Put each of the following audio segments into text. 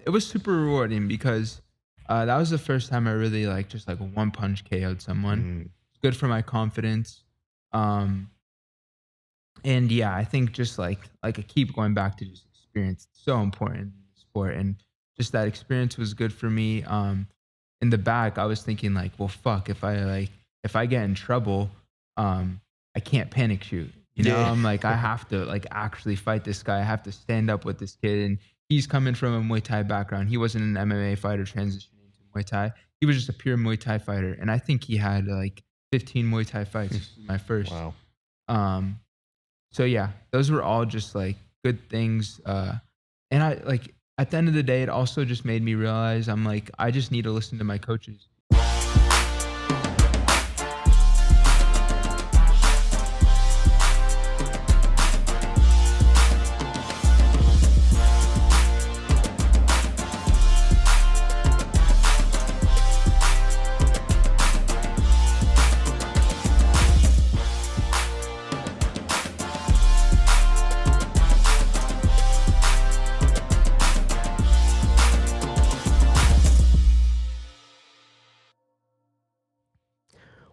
it was super rewarding because that was the first time I really like just like one punch KO'd someone. Good for my confidence. And yeah, I think just like I keep going back to just experience. It's so important in the sport, and just that experience was good for me. In the back, I was thinking like, well, fuck, if I get in trouble, I can't panic shoot. You know, I'm like, I have to like actually fight this guy. I have to stand up with this kid. And he's coming from a Muay Thai background. He wasn't an MMA fighter transitioning to Muay Thai. He was just a pure Muay Thai fighter. And I think he had like 15 Muay Thai fights, my first. Wow. So yeah, those were all just like good things. And I like, at the end of the day, it also just made me realize I'm like, I just need to listen to my coaches.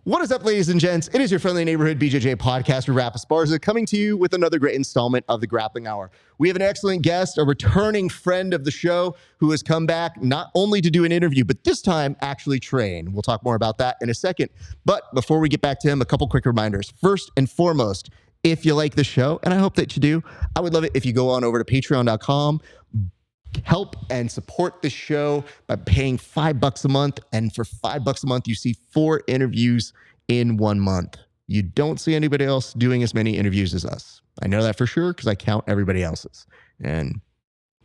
What is up, ladies and gents? It is your friendly neighborhood BJJ podcaster, Raf Esparza, coming to you with another great installment of the Grappling Hour. We have an excellent guest, a returning friend of the show who has come back not only to do an interview, but this time actually train. We'll talk more about that in a second. But before we get back to him, a couple quick reminders. First and foremost, if you like the show, and I hope that you do, I would love it if you go on over to patreon.com, help and support the show by paying $5 a month. And for $5 a month, you see 4 interviews in 1 month. You don't see anybody else doing as many interviews as us. I know that for sure because I count everybody else's. And,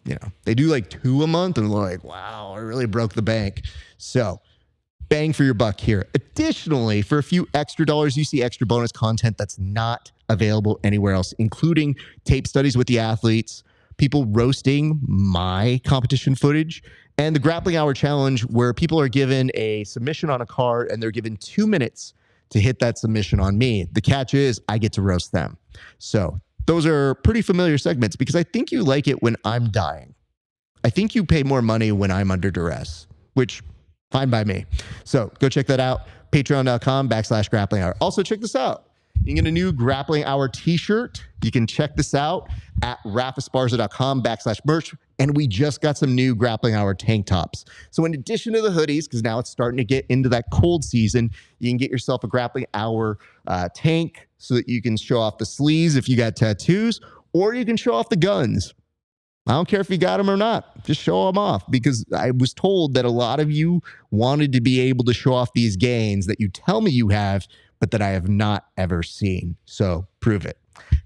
you know, they do like 2 a month and they're like, wow, I really broke the bank. So bang for your buck here. Additionally, for a few extra dollars, you see extra bonus content that's not available anywhere else, including tape studies with the athletes, people roasting my competition footage, and the Grappling Hour Challenge, where people are given a submission on a card and they're given 2 minutes to hit that submission on me. The catch is I get to roast them. So those are pretty familiar segments because I think you like it when I'm dying. I think you pay more money when I'm under duress, which fine by me. So go check that out. Patreon.com/Grappling Hour. Also check this out. You can get a new Grappling Hour t-shirt. You can check this out at rafesparza.com/merch. And we just got some new Grappling Hour tank tops. So in addition to the hoodies, because now it's starting to get into that cold season, you can get yourself a Grappling Hour tank so that you can show off the sleeves if you got tattoos, or you can show off the guns. I don't care if you got them or not. Just show them off, because I was told that a lot of you wanted to be able to show off these gains that you tell me you have, but that I have not ever seen. So prove it.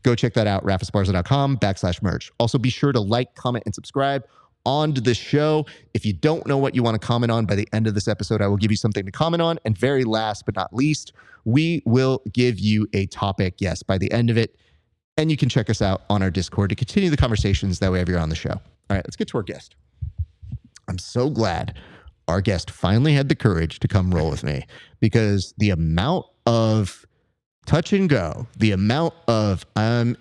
Go check that out, rafesparza.com/merch. Also, be sure to like, comment, and subscribe onto the show. If you don't know what you want to comment on by the end of this episode, I will give you something to comment on. And very last but not least, we will give you a topic, yes, by the end of it. And you can check us out on our Discord to continue the conversations that way if you're on the show. All right, let's get to our guest. I'm so glad our guest finally had the courage to come roll with me, because the amount of touch and go, the amount of I'm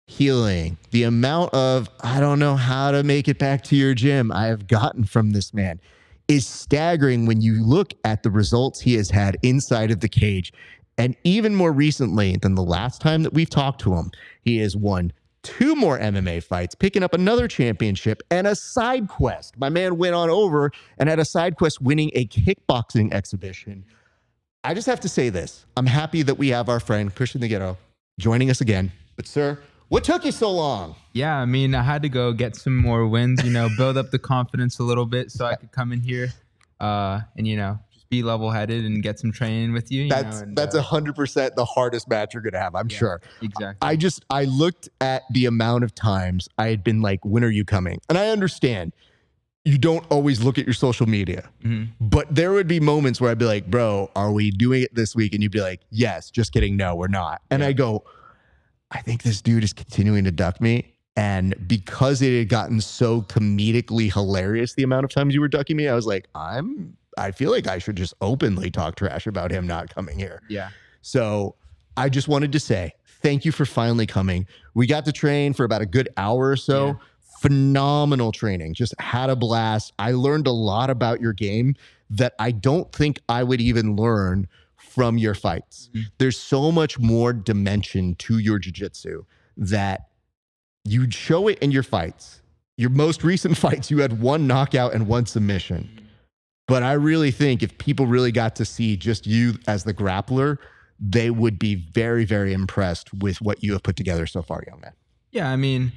healing, the amount of I don't know how to make it back to your gym I have gotten from this man is staggering when you look at the results he has had inside of the cage. And even more recently than the last time that we've talked to him, he has won 2 more MMA fights, picking up another championship and a side quest. My man went on over and had a side quest winning a kickboxing exhibition. I just have to say this. I'm happy that we have our friend Christian Dighero joining us again. But sir, what took you so long? Yeah, I mean, I had to go get some more wins, build up the confidence a little bit so I could come in here and, just be level-headed and get some training with you. That's 100% the hardest match you're going to have, I'm sure. Exactly. I looked at the amount of times I had been like, when are you coming? And I understand you don't always look at your social media, but there would be moments where I'd be like, bro, are we doing it this week? And you'd be like, yes, just kidding. No, we're not. And I go, I think this dude is continuing to duck me. And because it had gotten so comedically hilarious, the amount of times you were ducking me, I was like, I feel like I should just openly talk trash about him not coming here. Yeah. So I just wanted to say, thank you for finally coming. We got to train for about a good hour or so. Yeah. phenomenal training. Just had a blast. I learned a lot about your game that I don't think I would even learn from your fights. There's so much more dimension to your jiu-jitsu that you'd show it in your fights. Your most recent fights, you had 1 knockout and 1 submission. But I really think if people really got to see just you as the grappler, they would be very, very impressed with what you have put together so far, young man. Yeah, I mean,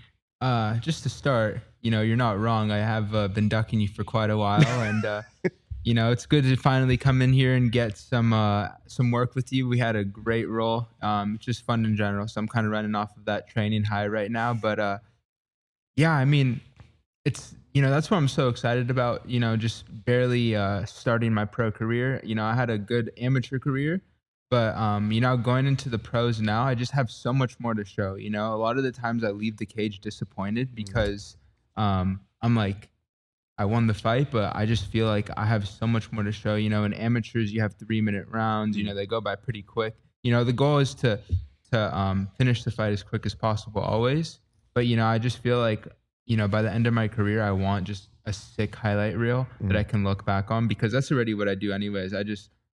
just to start, you're not wrong. I have been ducking you for quite a while, and it's good to finally come in here and get some work with you. We had a great roll. It's just fun in general, so I'm kind of running off of that training high right now. But yeah, I mean, it's that's what I'm so excited about. Just barely starting my pro career. I had a good amateur career. But, going into the pros now, I just have so much more to show. A lot of the times I leave the cage disappointed because I'm like, I won the fight, but I just feel like I have so much more to show. In amateurs, you have 3-minute rounds. They go by pretty quick. The goal is to finish the fight as quick as possible always. But, I just feel like, by the end of my career, I want just a sick highlight reel that I can look back on, because that's already what I do anyways.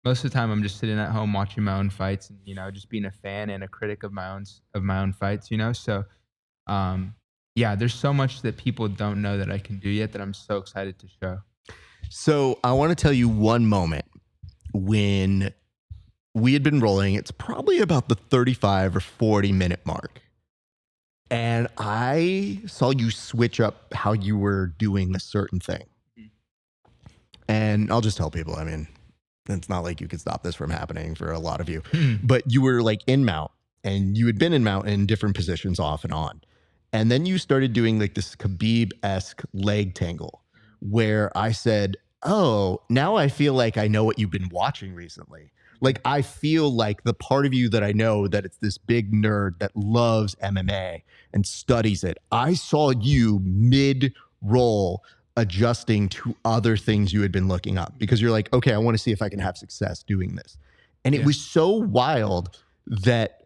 Most of the time I'm just sitting at home watching my own fights and, just being a fan and a critic of my own fights, So, yeah, there's so much that people don't know that I can do yet that I'm so excited to show. So I want to tell you one moment when we had been rolling. It's probably about the 35 or 40 minute mark. And I saw you switch up how you were doing a certain thing. And I'll just tell people, I mean, it's not like you could stop this from happening for a lot of you, but you were like in mount, and you had been in mount in different positions off and on. And then you started doing like this Khabib-esque leg tangle where I said, oh, now I feel like I know what you've been watching recently. Like, I feel like the part of you that I know that it's this big nerd that loves MMA and studies it. I saw you mid-roll adjusting to other things you had been looking up, because you're like, okay, I want to see if I can have success doing this. And it was so wild that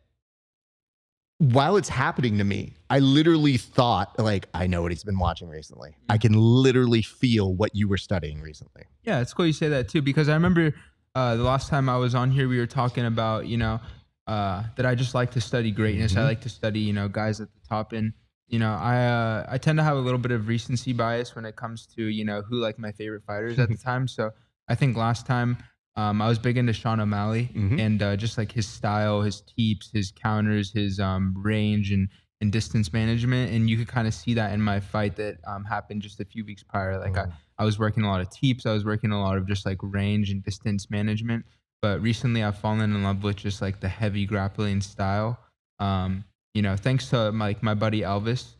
while it's happening to me, I literally thought, like, I know what he's been watching recently. I can literally feel what you were studying recently. Yeah, it's cool you say that too, because I remember the last time I was on here, we were talking about, that I just like to study greatness. I like to study, guys at the top. And I tend to have a little bit of recency bias when it comes to, who like my favorite fighters at the time. So I think last time I was big into Sean O'Malley and just like his style, his teeps, his counters, his range and distance management. And you could kind of see that in my fight that happened just a few weeks prior. Like I was working a lot of teeps. I was working a lot of just like range and distance management. But recently I've fallen in love with just like the heavy grappling style. Thanks to my buddy Elvis,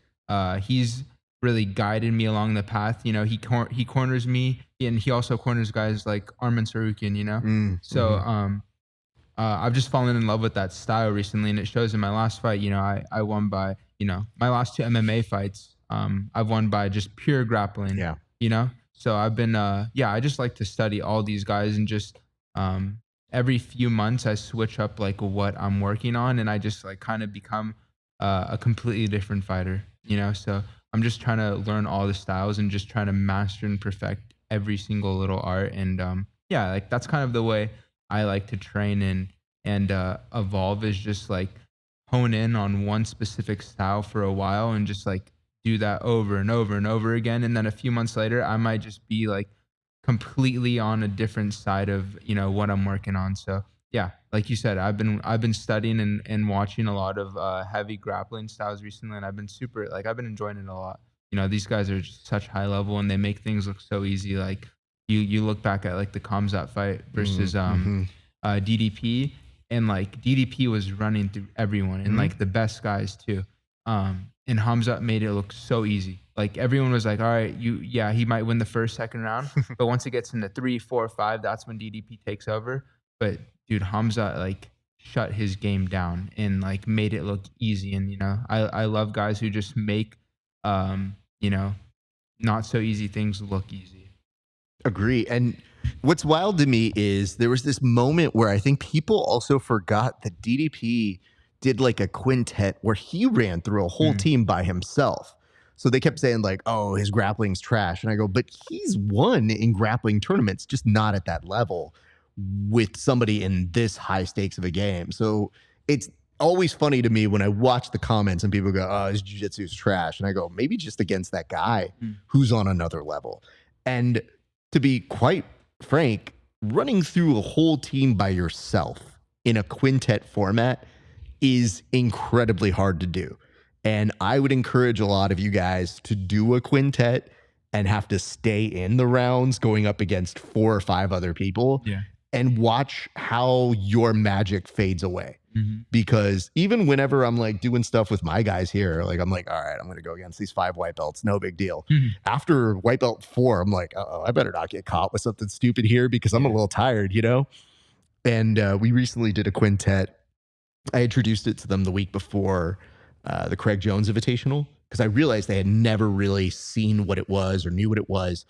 he's really guided me along the path. He corners me, and he also corners guys like Arman Sarukian. So I've just fallen in love with that style recently, and it shows in my last fight. I won by my last 2 MMA fights. I've won by just pure grappling. So I've been I just like to study all these guys, and just every few months I switch up like what I'm working on, and I just like kind of become a completely different fighter, so I'm just trying to learn all the styles and just trying to master and perfect every single little art. And like that's kind of the way I like to train and evolve, is just like hone in on one specific style for a while and just like do that over and over and over again. And then a few months later, I might just be like completely on a different side of, what I'm working on. So yeah, like you said, I've been studying and watching a lot of heavy grappling styles recently, and I've been enjoying it a lot. These guys are just such high level, and they make things look so easy. Like you look back at like the Khamzat fight versus DDP, and like DDP was running through everyone and like the best guys too. And Khamzat made it look so easy. Like everyone was like, all right, he might win the first, second round, but once it gets into 3, 4, 5, that's when DDP takes over. But dude, Khamzat like shut his game down and like made it look easy. And I love guys who just make not so easy things look easy. Agree. And what's wild to me is there was this moment where I think people also forgot that DDP did like a quintet where he ran through a whole team by himself. So they kept saying like, oh, his grappling's trash. And I go, but he's won in grappling tournaments, just not at that level with somebody in this high stakes of a game. So it's always funny to me when I watch the comments and people go, oh, his jiu-jitsu is trash. And I go, maybe just against that guy who's on another level. And to be quite frank, running through a whole team by yourself in a quintet format is incredibly hard to do. And I would encourage a lot of you guys to do a quintet and have to stay in the rounds going up against 4 or 5 other people and watch how your magic fades away. Because even whenever I'm like doing stuff with my guys here, like I'm like, all right, I'm going to go against these 5 white belts. No big deal. After white belt 4, I'm like, I better not get caught with something stupid here because I'm a little tired, you know? And we recently did a quintet. I introduced it to them the week before the Craig Jones Invitational because I realized they had never really seen what it was or knew what it was.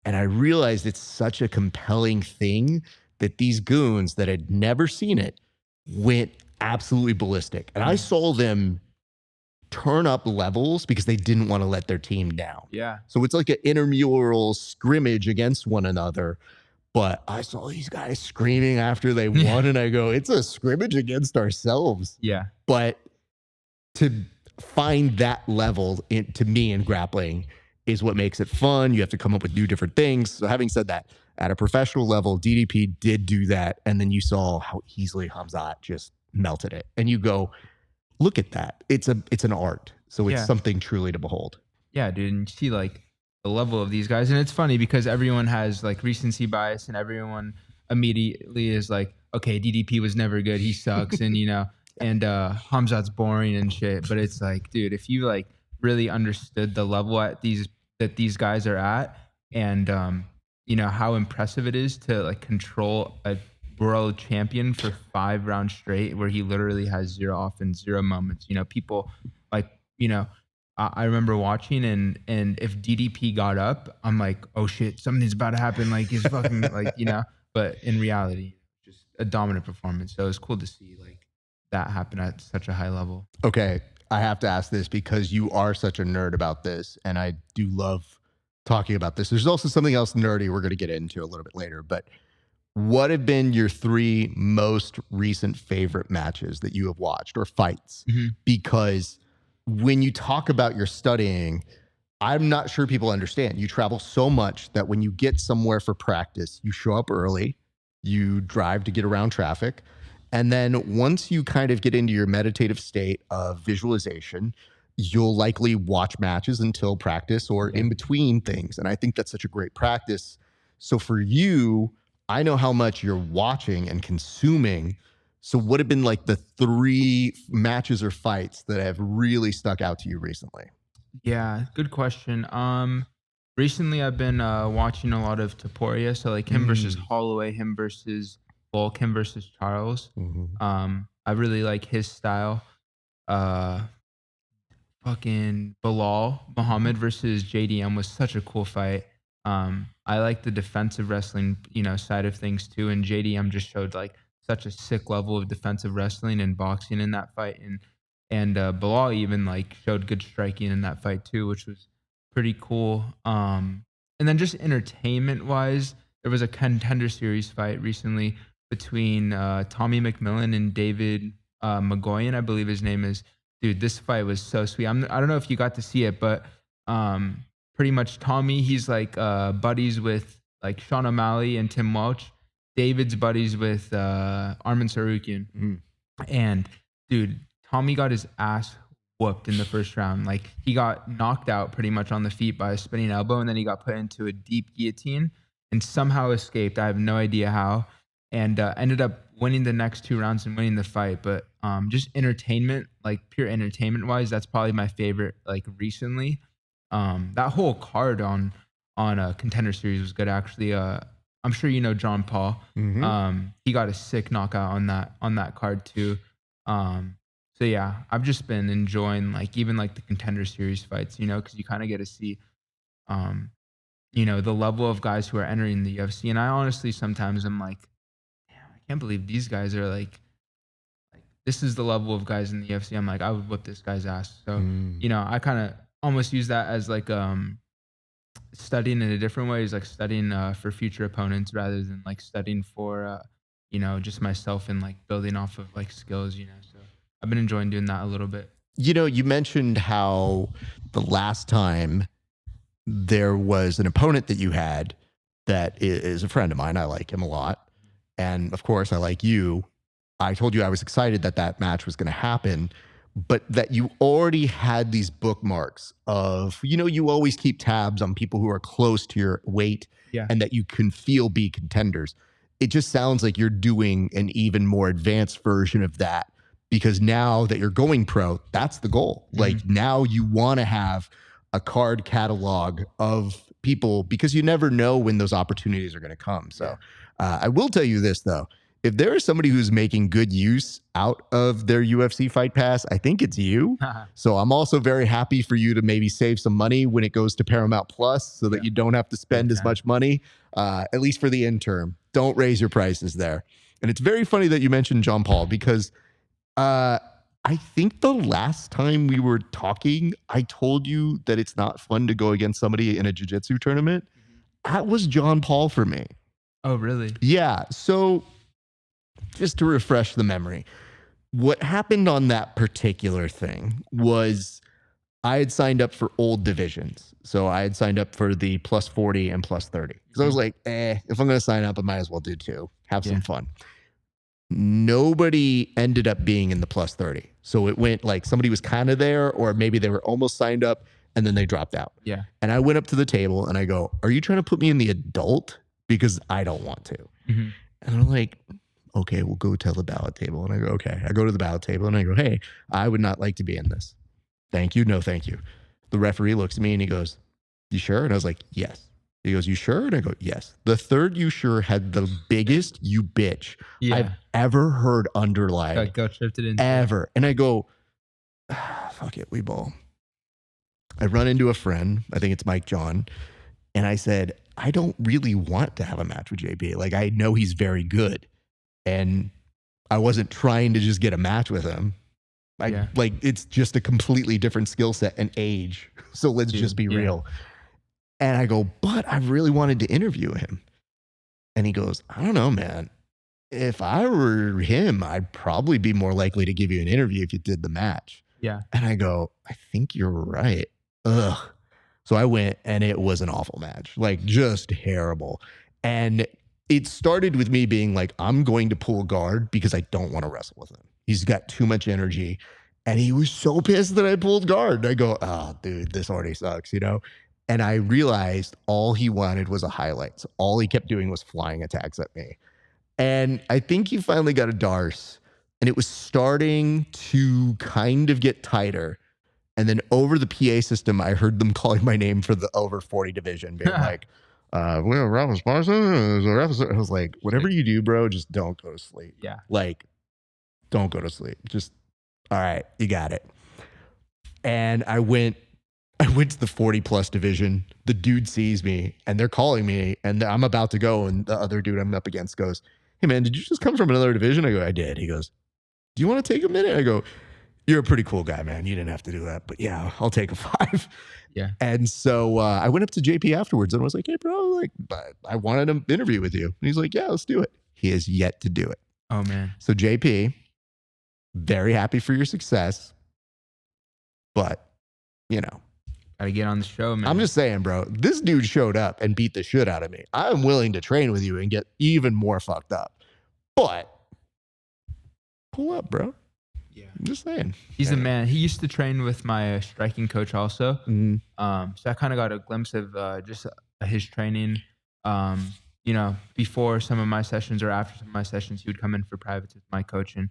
And I realized it's such a compelling thing that these goons that had never seen it went absolutely ballistic. And I saw them turn up levels because they didn't want to let their team down. Yeah. So it's like an intramural scrimmage against one another. But I saw these guys screaming after they won, and I go, it's a scrimmage against ourselves. Yeah. But to find that level to me in grappling is what makes it fun. You have to come up with new different things. So having said that, at a professional level, DDP did do that. And then you saw how easily Hamzat just melted it. And you go, look at that. It's an art. So it's something truly to behold. Yeah, dude. And you see like the level of these guys. And it's funny because everyone has like recency bias and everyone immediately is like, okay, DDP was never good. He sucks. And, you know, and Hamzat's boring and shit. But it's like, dude, if you like really understood the level that these guys are at and, you know, how impressive it is to like control a world champion for 5 rounds straight where he literally has 0 offense, 0 moments. You know, people like, you know, I remember watching and if DDP got up, I'm like, oh shit, something's about to happen. Like he's fucking like, you know, but in reality, just a dominant performance. So it's cool to see like that happen at such a high level. Okay. I have to ask this because you are such a nerd about this. And I do love talking about this. There's also something else nerdy we're going to get into a little bit later, but what have been your 3 most recent favorite matches that you have watched or fights? Because when you talk about your studying, I'm not sure people understand. You travel so much that when you get somewhere for practice, you show up early, you drive to get around traffic. And then once you kind of get into your meditative state of visualization, you'll likely watch matches until practice or in between things. And I think that's such a great practice. So for you, I know how much you're watching and consuming. So what have been like the 3 matches or fights that have really stuck out to you recently? Yeah, good question. Recently I've been watching a lot of Taporia. So like him versus Holloway, him versus Volk, him versus Charles. I really like his style. Fucking Bilal Muhammad versus JDM was such a cool fight. I like the defensive wrestling, you know, side of things too. And JDM just showed like such a sick level of defensive wrestling and boxing in that fight. And Bilal even like showed good striking in that fight too, which was pretty cool. And then just entertainment wise, there was a Contender Series fight recently between Tommy McMillan and David McGoyan, I believe his name is. Dude, this fight was so sweet. I don't know if you got to see it, but pretty much Tommy, he's like buddies with like Sean O'Malley and Tim Welch. David's buddies with Armin Sarukian. And dude, Tommy got his ass whooped in the first round. Like he got knocked out pretty much on the feet by a spinning elbow, and then he got put into a deep guillotine and somehow escaped. I have no idea how. And ended up winning the next 2 rounds and winning the fight. But just entertainment, like pure entertainment wise, that's probably my favorite like recently. That whole card on a Contender Series was good actually. I'm sure you know John Paul. He got a sick knockout on that card too. So yeah, I've just been enjoying like even like the Contender Series fights, you know, because you kind of get to see you know, the level of guys who are entering the UFC. And I honestly sometimes I'm like, I can't believe these guys are like this is the level of guys in the UFC. I'm like, I would whip this guy's ass. So, you know, I kind of almost use that as like studying in a different way, is like studying for future opponents rather than like studying for just myself and like building off of like skills. So I've been enjoying doing that a little bit. You mentioned how the last time there was an opponent that you had that is a friend of mine. I like him a lot. And of course, I like you. I told you I was excited that that match was going to happen, but that you already had these bookmarks of, you always keep tabs on people who are close to your weight and that you can feel be contenders. It just sounds like you're doing an even more advanced version of that, because now that you're going pro, that's the goal. Mm-hmm. Like now you want to have a card catalog of people, because you never know when those opportunities are going to come. So I will tell you this though. If there is somebody who's making good use out of their UFC Fight Pass, I think it's you. So I'm also very happy for you to maybe save some money when it goes to Paramount Plus, so that you don't have to spend as much money, at least for the interim. Don't raise your prices there. And it's very funny that you mentioned John Paul, because I think the last time we were talking, I told you that it's not fun to go against somebody in a jiu-jitsu tournament. That was John Paul for me. Oh, really? Yeah. So just to refresh the memory, what happened on that particular thing was I had signed up for old divisions. So I had signed up for the plus 40 and plus 30. Because I was like, if I'm going to sign up, I might as well do two. Have some fun. Nobody ended up being in the plus 30. So it went like somebody was kind of there, or maybe they were almost signed up and then they dropped out. Yeah. And I went up to the table and I go, are you trying to put me in the adult? Because I don't want to. Mm-hmm. And I'm like, okay, we'll go tell the ballot table. And I go, okay. I go to the ballot table and I go, hey, I would not like to be in this. Thank you. No, thank you. The referee looks at me and he goes, you sure? And I was like, yes. He goes, you sure? And I go, yes. The third you sure had the biggest you bitch I've ever heard underlined. Got shifted into ever. And I go, fuck it, we ball. I run into a friend. I think it's Mike John. And I said, I don't really want to have a match with JP. Like, I know he's very good. And I wasn't trying to just get a match with him. Like, it's just a completely different skill set and age. So let's just be real. And I go, but I really wanted to interview him. And he goes, I don't know, man. If I were him, I'd probably be more likely to give you an interview if you did the match. Yeah. And I go, I think you're right. Ugh. So I went, and it was an awful match, like just terrible. And it started with me being like, I'm going to pull guard because I don't want to wrestle with him. He's got too much energy. And he was so pissed that I pulled guard. And I go, oh, dude, this already sucks, And I realized all he wanted was a highlight. So all he kept doing was flying attacks at me. And I think he finally got a Darce. And it was starting to kind of get tighter. And then over the PA system, I heard them calling my name for the over 40 division, being like, Raf Esparza. I was like, whatever you do, bro, just don't go to sleep. Yeah. Like, don't go to sleep. Just, all right, you got it. And I went to the 40 plus division. The dude sees me and they're calling me and I'm about to go. And the other dude I'm up against goes, hey man, did you just come from another division? I go, I did. He goes, do you want to take a minute? I go, you're a pretty cool guy, man. You didn't have to do that, but yeah, I'll take a 5. Yeah. And so I went up to JP afterwards and I was like, hey bro, like I wanted an interview with you. And he's like, yeah, let's do it. He has yet to do it. Oh man. So JP, very happy for your success, but gotta get on the show, man. I'm just saying, bro, this dude showed up and beat the shit out of me. I'm willing to train with you and get even more fucked up, but pull up, bro. Yeah. I'm just saying. He's a man. He used to train with my striking coach also. Mm-hmm. So I kind of got a glimpse of just his training. Before some of my sessions or after some of my sessions, he would come in for privates with my coach. And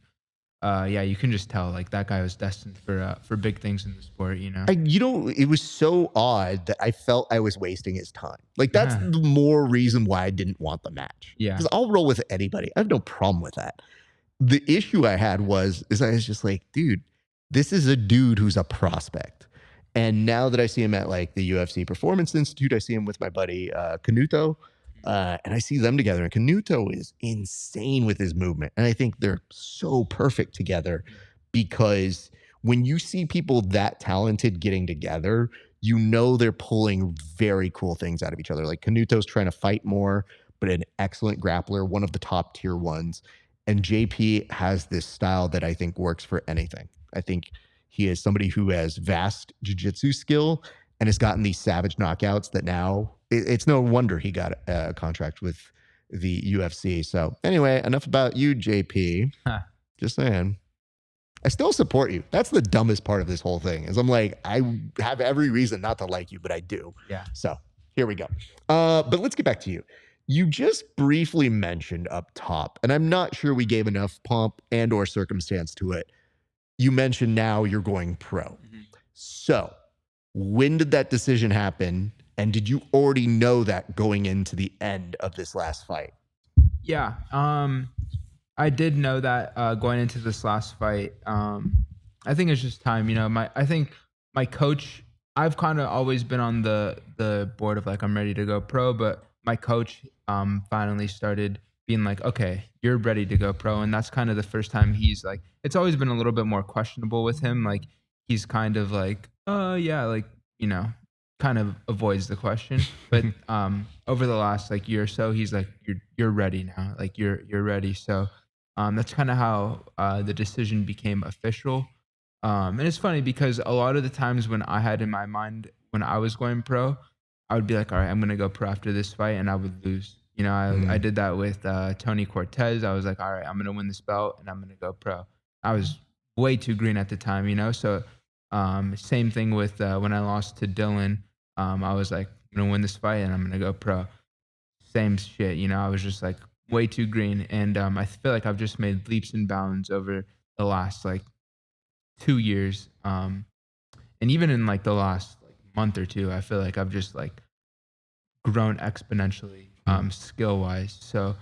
you can just tell like that guy was destined for big things in the sport, It was so odd that I felt I was wasting his time. Like that's the more reason why I didn't want the match. Yeah. Because I'll roll with anybody. I have no problem with that. The issue I had is I was just like, dude, this is a dude who's a prospect. And now that I see him at like the UFC Performance Institute, I see him with my buddy Canuto. And I see them together. And Canuto is insane with his movement. And I think they're so perfect together because when you see people that talented getting together, you know they're pulling very cool things out of each other. Like Canuto's trying to fight more, but an excellent grappler, one of the top tier ones. And JP has this style that I think works for anything. I think he is somebody who has vast jiu-jitsu skill and has gotten these savage knockouts that now it's no wonder he got a contract with the UFC. So anyway, enough about you, JP. Just saying. I still support you. That's the dumbest part of this whole thing is I'm like, I have every reason not to like you, but I do. Yeah. So here we go. But let's get back to you. You just briefly mentioned up top, and I'm not sure we gave enough pomp and or circumstance to it. You mentioned now you're going pro. Mm-hmm. So when did that decision happen? And did you already know that going into the end of this last fight? Yeah. I did know that going into this last fight. I think it's just time, I think my coach, I've kind of always been on the board of like, I'm ready to go pro, but my coach finally started being like, okay, you're ready to go pro. And that's kind of the first time he's like, it's always been a little bit more questionable with him. Like he's kind of like, oh yeah, like, kind of avoids the question. But over the last like year or so, he's like, you're ready now. Like you're ready. So that's kind of how the decision became official. And it's funny because a lot of the times when I had in my mind, when I was going pro, I would be like, all right, I'm going to go pro after this fight, and I would lose. I did that with Tony Cortez. I was like, all right, I'm going to win this belt, and I'm going to go pro. I was way too green at the time, So same thing with when I lost to Dylan. I was like, I'm going to win this fight, and I'm going to go pro. Same shit, I was just like way too green. And I feel like I've just made leaps and bounds over the last like 2 years. And even in like the last month or two, I feel like I've just like grown exponentially skill wise. So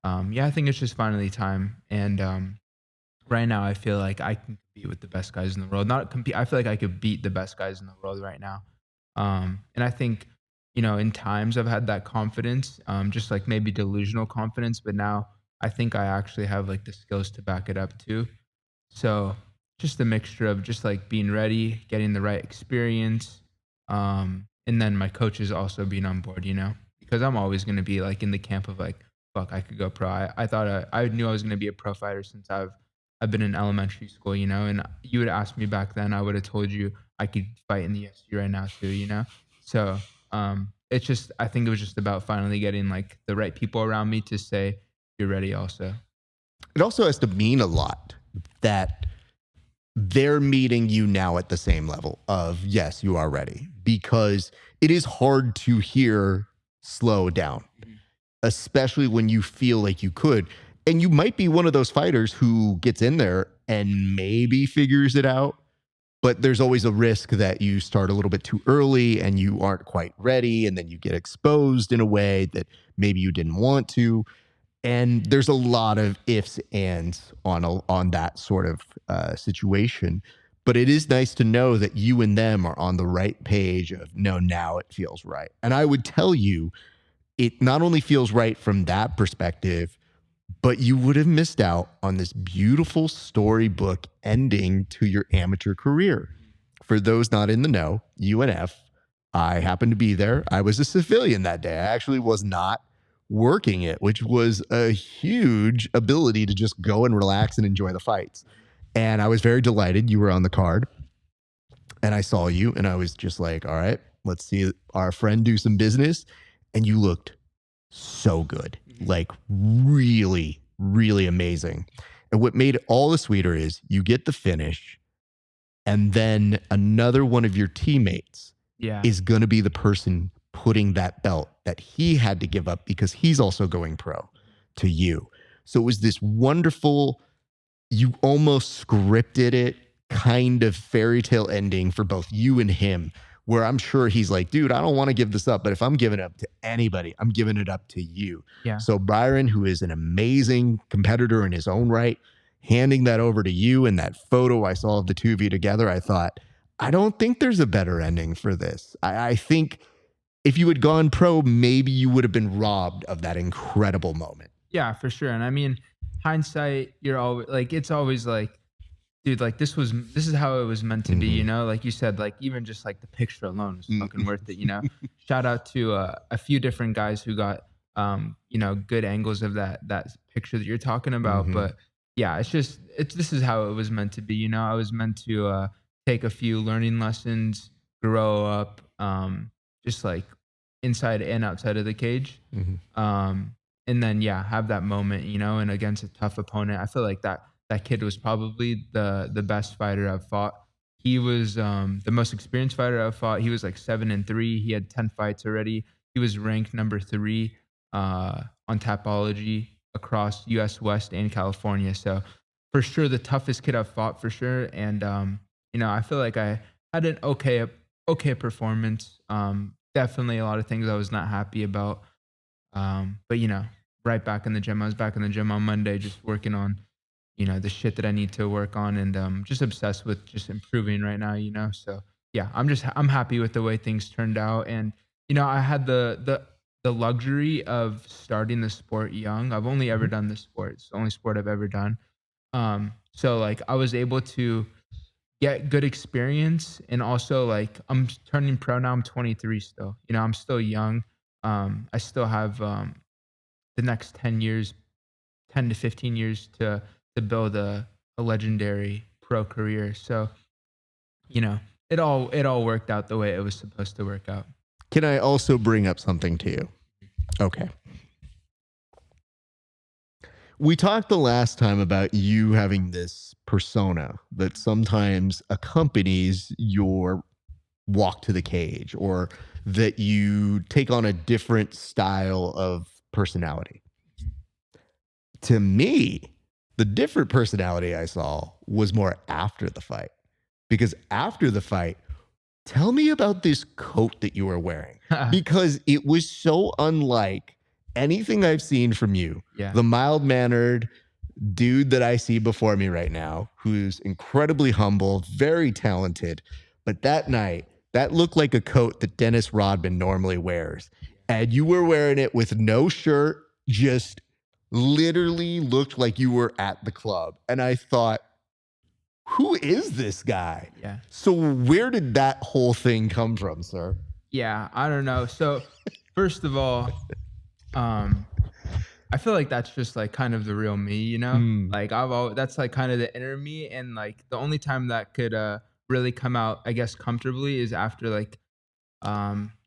I think it's just finally time. And right now I feel like I can compete with the best guys in the world. Not compete, I feel like I could beat the best guys in the world right now. And I think, in times I've had that confidence, just like maybe delusional confidence, but now I think I actually have like the skills to back it up too. So just a mixture of just like being ready, getting the right experience, and then my coaches also being on board, because I'm always going to be like in the camp of like, fuck, I could go pro. I thought I knew I was going to be a pro fighter since I've been in elementary school, and you would ask me back then, I would have told you I could fight in the UFC right now too, So it's just, I think it was just about finally getting like the right people around me to say, you're ready also. It also has to mean a lot that they're meeting you now at the same level of, yes, you are ready, because it is hard to hear slow down, especially when you feel like you could. And you might be one of those fighters who gets in there and maybe figures it out, but there's always a risk that you start a little bit too early and you aren't quite ready, and then you get exposed in a way that maybe you didn't want to. And there's a lot of ifs, ands on that sort of situation. But it is nice to know that you and them are on the right page of, no, now it feels right. And I would tell you, it not only feels right from that perspective, but you would have missed out on this beautiful storybook ending to your amateur career. For those not in the know, UNF, I happened to be there. I was a civilian that day. I actually was not working it, which was a huge ability to just go and relax and enjoy the fights. And I was very delighted you were on the card. And I saw you and I was just like, all right, let's see our friend do some business. And you looked so good, like really, really amazing. And what made it all the sweeter is you get the finish, and then another one of your teammates is going to be the person putting that belt that he had to give up because he's also going pro to you. So it was this wonderful, you almost scripted it, kind of fairy tale ending for both you and him, where I'm sure he's like, dude, I don't want to give this up, but if I'm giving it up to anybody, I'm giving it up to you. Yeah. So Byron, who is an amazing competitor in his own right, handing that over to you, and that photo I saw of the two of you together, I thought, I don't think there's a better ending for this. I think if you had gone pro, maybe you would have been robbed of that incredible moment. Yeah, for sure. And I mean, hindsight, you're always like, it's always like, dude, like this is how it was meant to be, you know? Like you said, like even just like the picture alone was fucking worth it, you know? Shout out to a few different guys who got you know, good angles of that picture that you're talking about. But yeah, this is how it was meant to be, you know? I was meant to take a few learning lessons, grow up, just like inside and outside of the cage. And then yeah, have that moment, you know, and against a tough opponent. I feel like that kid was probably the best fighter I've fought. He was the most experienced fighter I've fought. He was like 7-3. He had 10 fights already. He was ranked number 3 on Tapology across US West and California. So for sure the toughest kid I've fought for sure. And you know, I feel like I had an okay performance. Definitely a lot of things I was not happy about. But you know, right back in the gym. I was back in the gym on Monday just working on, you know, the shit that I need to work on, and just obsessed with just improving right now, you know? So yeah, I'm happy with the way things turned out. And, you know, I had the luxury of starting the sport young. I've only ever done this sport. It's the only sport I've ever done. So like I was able to get good experience, and also like I'm turning pro now. I'm 23 still, you know, I'm still young. I still have, the next 10 years, 10 to 15 years to build a legendary pro career. So, you know, it all worked out the way it was supposed to work out. Can I also bring up something to you? Okay. We talked the last time about you having this persona that sometimes accompanies your walk to the cage, or that you take on a different style of personality. To me, the different personality I saw was more after the fight. Because after the fight, tell me about this coat that you were wearing. Because it was so unlike anything I've seen from you. Yeah. The mild-mannered dude that I see before me right now, who's incredibly humble, very talented. But that night, that looked like a coat that Dennis Rodman normally wears. And you were wearing it with no shirt, just literally looked like you were at the club. And I thought, who is this guy? Yeah. So where did that whole thing come from, sir? Yeah, I don't know. So first of all, I feel like that's just like kind of the real me, you know? Like that's like kind of the inner me. And like the only time that could really come out, I guess, comfortably is after like,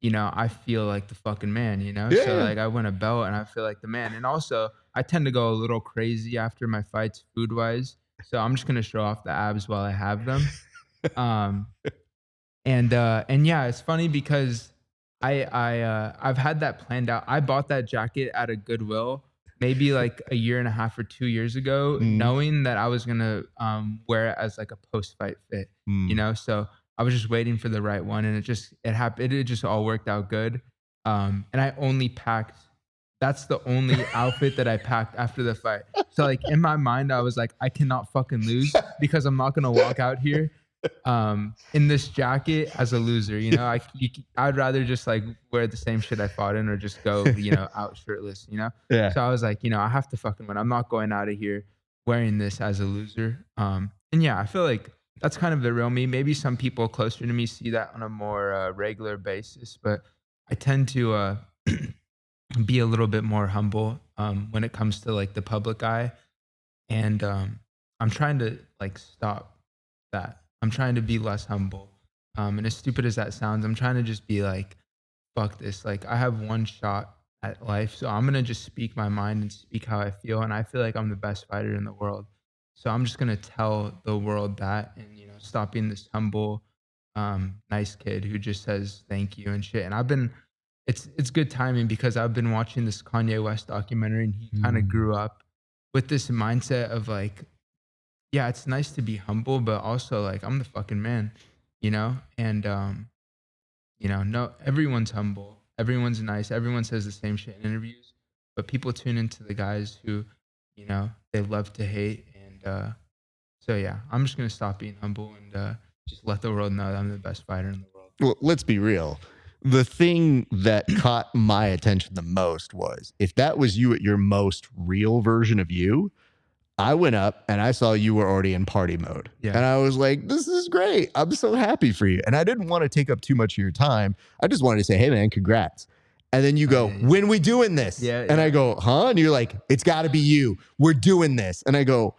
you know, I feel like the fucking man, you know? Yeah. So like I win a belt and I feel like the man. And also I tend to go a little crazy after my fights food wise. So I'm just gonna show off the abs while I have them. And yeah, it's funny because I've had that planned out. I bought that jacket at a Goodwill maybe like a year and a half or 2 years ago, knowing that I was gonna wear it as like a post-fight fit, you know? So I was just waiting for the right one, and it happened. It just all worked out good. And I only packed, that's the only outfit that I packed after the fight. So like in my mind, I was like, I cannot fucking lose, because I'm not gonna walk out here in this jacket as a loser, you know? I'd rather just like wear the same shit I fought in, or just go, you know, out shirtless, you know? Yeah. So I was like, you know, I have to fucking win. I'm not going out of here wearing this as a loser. And yeah, I feel like that's kind of the real me. Maybe some people closer to me see that on a more regular basis, but I tend to be a little bit more humble when it comes to like the public eye. And I'm trying to like stop that. I'm trying to be less humble. And as stupid as that sounds, I'm trying to just be like, fuck this. Like I have one shot at life. So I'm going to just speak my mind and speak how I feel. And I feel like I'm the best fighter in the world. So I'm just going to tell the world that, and, you know, stop being this humble, nice kid who just says thank you and shit. And it's good timing, because I've been watching this Kanye West documentary, and he kind of grew up with this mindset of like, yeah, it's nice to be humble, but also like I'm the fucking man, you know? And, you know, no, everyone's humble. Everyone's nice. Everyone says the same shit in interviews, but people tune into the guys who, you know, they love to hate. And so, yeah, I'm just going to stop being humble and just let the world know that I'm the best fighter in the world. Well, let's be real. The thing that caught my attention the most was, if that was you at your most real version of you, I went up and I saw you were already in party mode. Yeah. And I was like, this is great. I'm so happy for you. And I didn't want to take up too much of your time. I just wanted to say, hey, man, congrats. And then you go, when we doing this? Yeah, and I go, huh? And you're like, it's got to be you. We're doing this. And I go,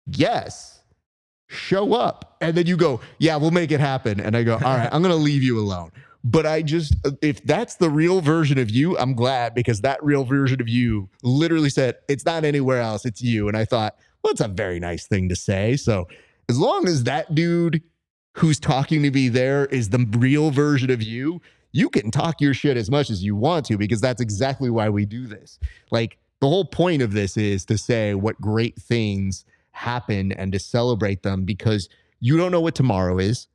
yes, show up. And then you go, yeah, we'll make it happen. And I go, all right, I'm going to leave you alone. But if that's the real version of you, I'm glad, because that real version of you literally said, it's not anywhere else, it's you. And I thought, well, it's a very nice thing to say. So as long as that dude who's talking to me there is the real version of you, you can talk your shit as much as you want to, because that's exactly why we do this. Like, the whole point of this is to say what great things happen and to celebrate them, because you don't know what tomorrow is.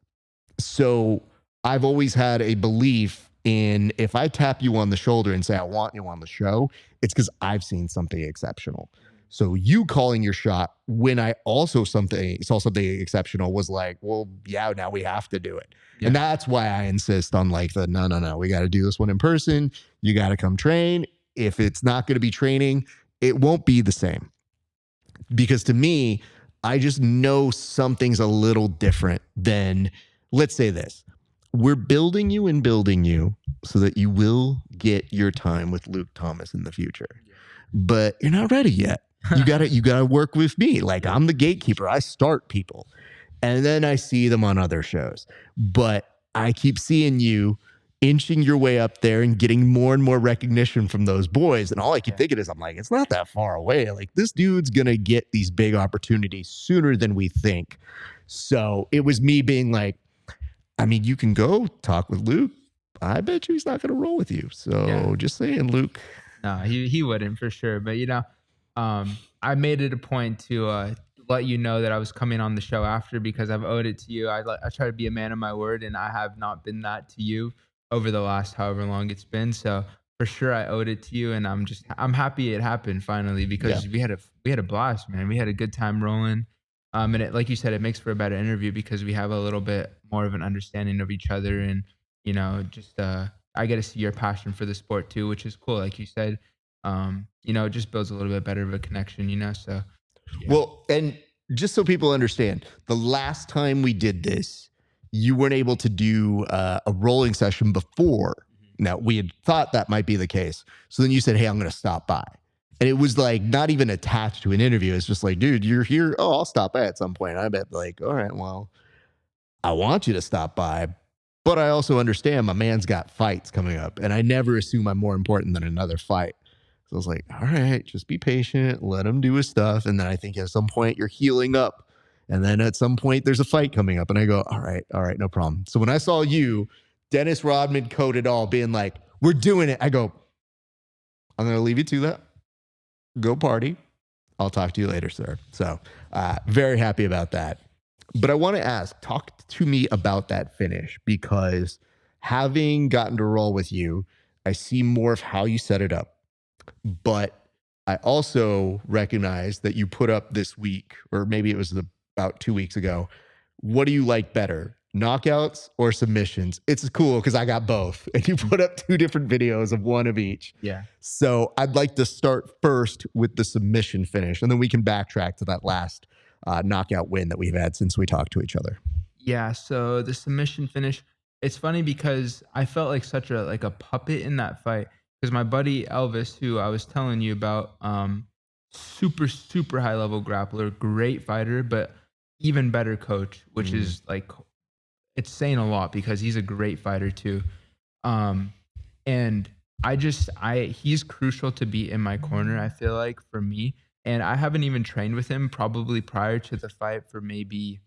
So I've always had a belief in, if I tap you on the shoulder and say, I want you on the show, it's because I've seen something exceptional. So you calling your shot when I also saw something exceptional was like, well, yeah, now we have to do it. Yeah. And that's why I insist on like no, we got to do this one in person. You got to come train. If it's not going to be training, it won't be the same. Because to me, I just know something's a little different than, let's say this. We're building you so that you will get your time with Luke Thomas in the future. But you're not ready yet. You gotta work with me. Like, I'm the gatekeeper. I start people. And then I see them on other shows. But I keep seeing you inching your way up there and getting more and more recognition from those boys. And all I keep thinking is, I'm like, it's not that far away. Like, this dude's gonna get these big opportunities sooner than we think. So it was me being like, I mean, you can go talk with Luke. I bet you he's not going to roll with you. So just saying, Luke. No, he wouldn't for sure. But, I made it a point to let you know that I was coming on the show after, because I've owed it to you. I try to be a man of my word, and I have not been that to you over the last however long it's been. So for sure, I owed it to you, and I'm happy it happened finally, because we had a blast, man. We had a good time rolling. And it, like you said, it makes for a better interview because we have a little bit more of an understanding of each other. And, I get to see your passion for the sport too, which is cool. Like you said, it just builds a little bit better of a connection, So, yeah. Well, and just so people understand, the last time we did this, you weren't able to do a rolling session before. Mm-hmm. Now, we had thought that might be the case. So then you said, hey, I'm going to stop by. And it was like not even attached to an interview. It's just like, dude, you're here. Oh, I'll stop by at some point. I bet like, all right, well, I want you to stop by, but I also understand my man's got fights coming up, and I never assume I'm more important than another fight. So I was like, all right, just be patient, let him do his stuff. And then I think at some point you're healing up. And then at some point there's a fight coming up, and I go, all right, no problem. So when I saw you, Dennis Rodman coded all being like, we're doing it. I go, I'm going to leave you to that. Go party. I'll talk to you later, sir. So very happy about that. But I want to ask, talk to me about that finish, because having gotten to roll with you, I see more of how you set it up. But I also recognize that you put up this week, or maybe it was about 2 weeks ago. What do you like better? Knockouts or submissions? It's cool because I got both, and you put up 2 different videos of one of each. Yeah. So I'd like to start first with the submission finish, and then we can backtrack to that last knockout win that we've had since we talked to each other. Yeah. So the submission finish, it's funny because I felt like such a puppet in that fight, because my buddy Elvis, who I was telling you about, super, super high level grappler, great fighter, but even better coach, which is like, it's saying a lot because he's a great fighter too. And he's crucial to be in my corner, I feel like, for me. And I haven't even trained with him probably prior to the fight for maybe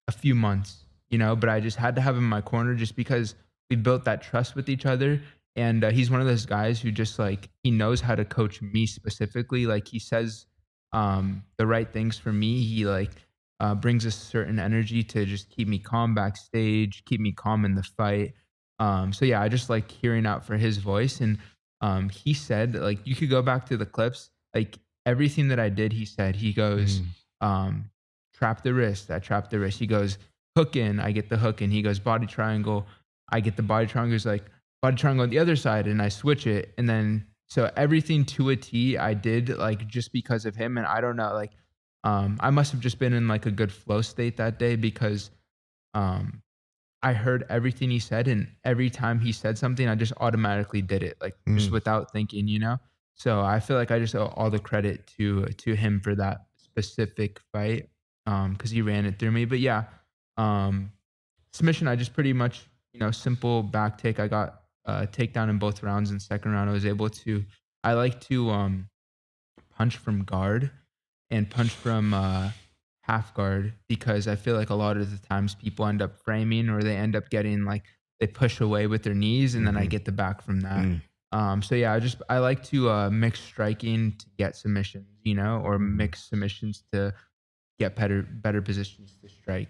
a few months, but I just had to have him in my corner just because we built that trust with each other. And he's one of those guys who just like, he knows how to coach me specifically. Like, he says the right things for me. He brings a certain energy to just keep me calm backstage, keep me calm in the fight. So yeah, I just like hearing out for his voice. And he said, like, you could go back to the clips, like everything that I did, he said, he goes, trap the wrist, I trap the wrist. He goes, hook in, I get the hook in. He goes, body triangle, I get the body triangle. He's like, body triangle on the other side, and I switch it. And then So everything to a T I did like just because of him. And I don't know, like I must have just been in like a good flow state that day because um I heard everything he said, and every time he said something, I just automatically did it, like just without thinking, you know? So I feel like I just owe all the credit to him for that specific fight, because he ran it through me. But yeah, um, submission, I just pretty much, simple back take. I got takedown in both rounds. In second round, I was able to. I like to punch from guard and punch from half guard because I feel like a lot of the times people end up framing or they end up getting like they push away with their knees and then I get the back from that. So yeah, I like to mix striking to get submissions, or mix submissions to get better positions to strike.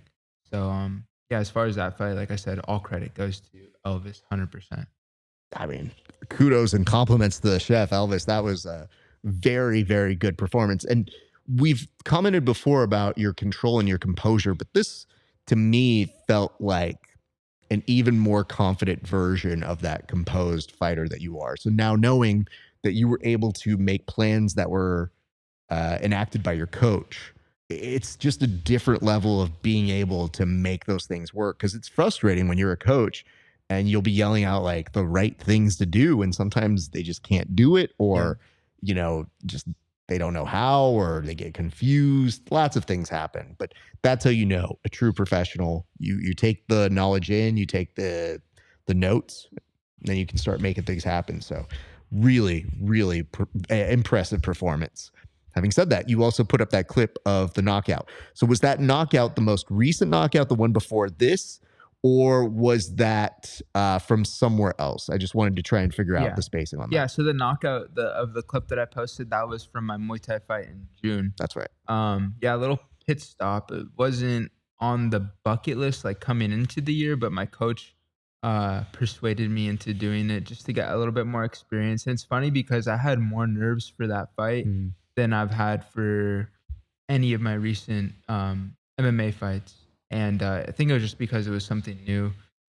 So yeah, as far as that fight, like I said, all credit goes to Elvis, 100%. I mean, kudos and compliments to the chef, Elvis. That was a very, very good performance. And we've commented before about your control and your composure, but this to me felt like an even more confident version of that composed fighter that you are. So now knowing that you were able to make plans that were enacted by your coach, it's just a different level of being able to make those things work, because it's frustrating when you're a coach and you'll be yelling out like the right things to do and sometimes they just can't do it, or just they don't know how, or they get confused. Lots of things happen, but that's how you know a true professional. You take the knowledge in, you take the notes, and then you can start making things happen. So really, really impressive performance. Having said that, you also put up that clip of the knockout. So was that knockout the most recent knockout, the one before this, or was that from somewhere else? I just wanted to try and figure out the spacing on that. Yeah, so the knockout of the clip that I posted, that was from my Muay Thai fight in June. That's right. Yeah, a little pit stop. It wasn't on the bucket list like coming into the year, but my coach persuaded me into doing it just to get a little bit more experience. And it's funny because I had more nerves for that fight than I've had for any of my recent MMA fights. And I think it was just because it was something new.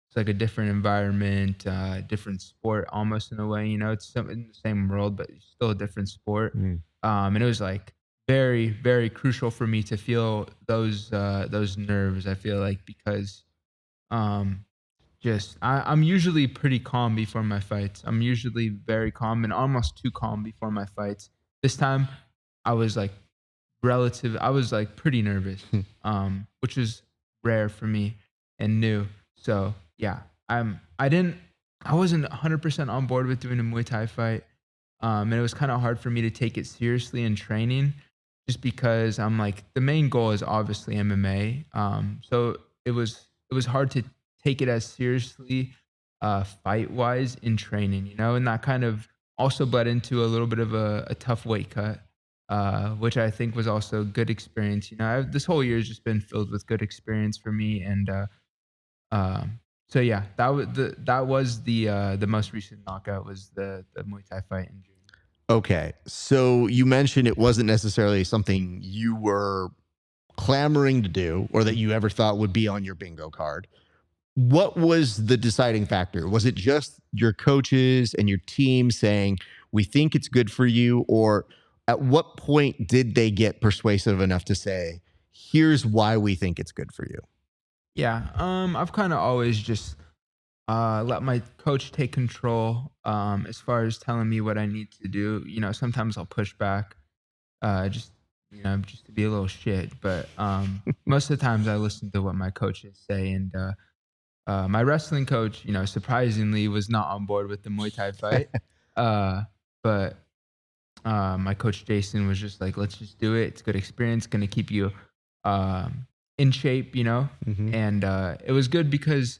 It's like a different environment, different sport almost in a way, it's in the same world, but it's still a different sport. And it was like very, very crucial for me to feel those nerves. I feel like because I'm usually pretty calm before my fights. I'm usually very calm and almost too calm before my fights. This time I was like pretty nervous, which is rare for me and new. So yeah, I wasn't 100% on board with doing a Muay Thai fight. And it was kind of hard for me to take it seriously in training just because I'm like, the main goal is obviously MMA. So it was hard to take it as seriously, fight wise in training, and that kind of also bled into a little bit of a tough weight cut. Which I think was also a good experience. This whole year has just been filled with good experience for me, and so yeah, that was the most recent knockout was the Muay Thai fight in June. Okay, so you mentioned it wasn't necessarily something you were clamoring to do or that you ever thought would be on your bingo card. What was the deciding factor? Was it just your coaches and your team saying, we think it's good for you? Or at what point did they get persuasive enough to say, here's why we think it's good for you? Yeah, I've kind of always just let my coach take control as far as telling me what I need to do. Sometimes I'll push back just to be a little shit. But most of the times I listen to what my coaches say. And my wrestling coach, surprisingly was not on board with the Muay Thai fight. But my coach Jason was just like, let's just do it. It's a good experience, going to keep you in shape, and it was good because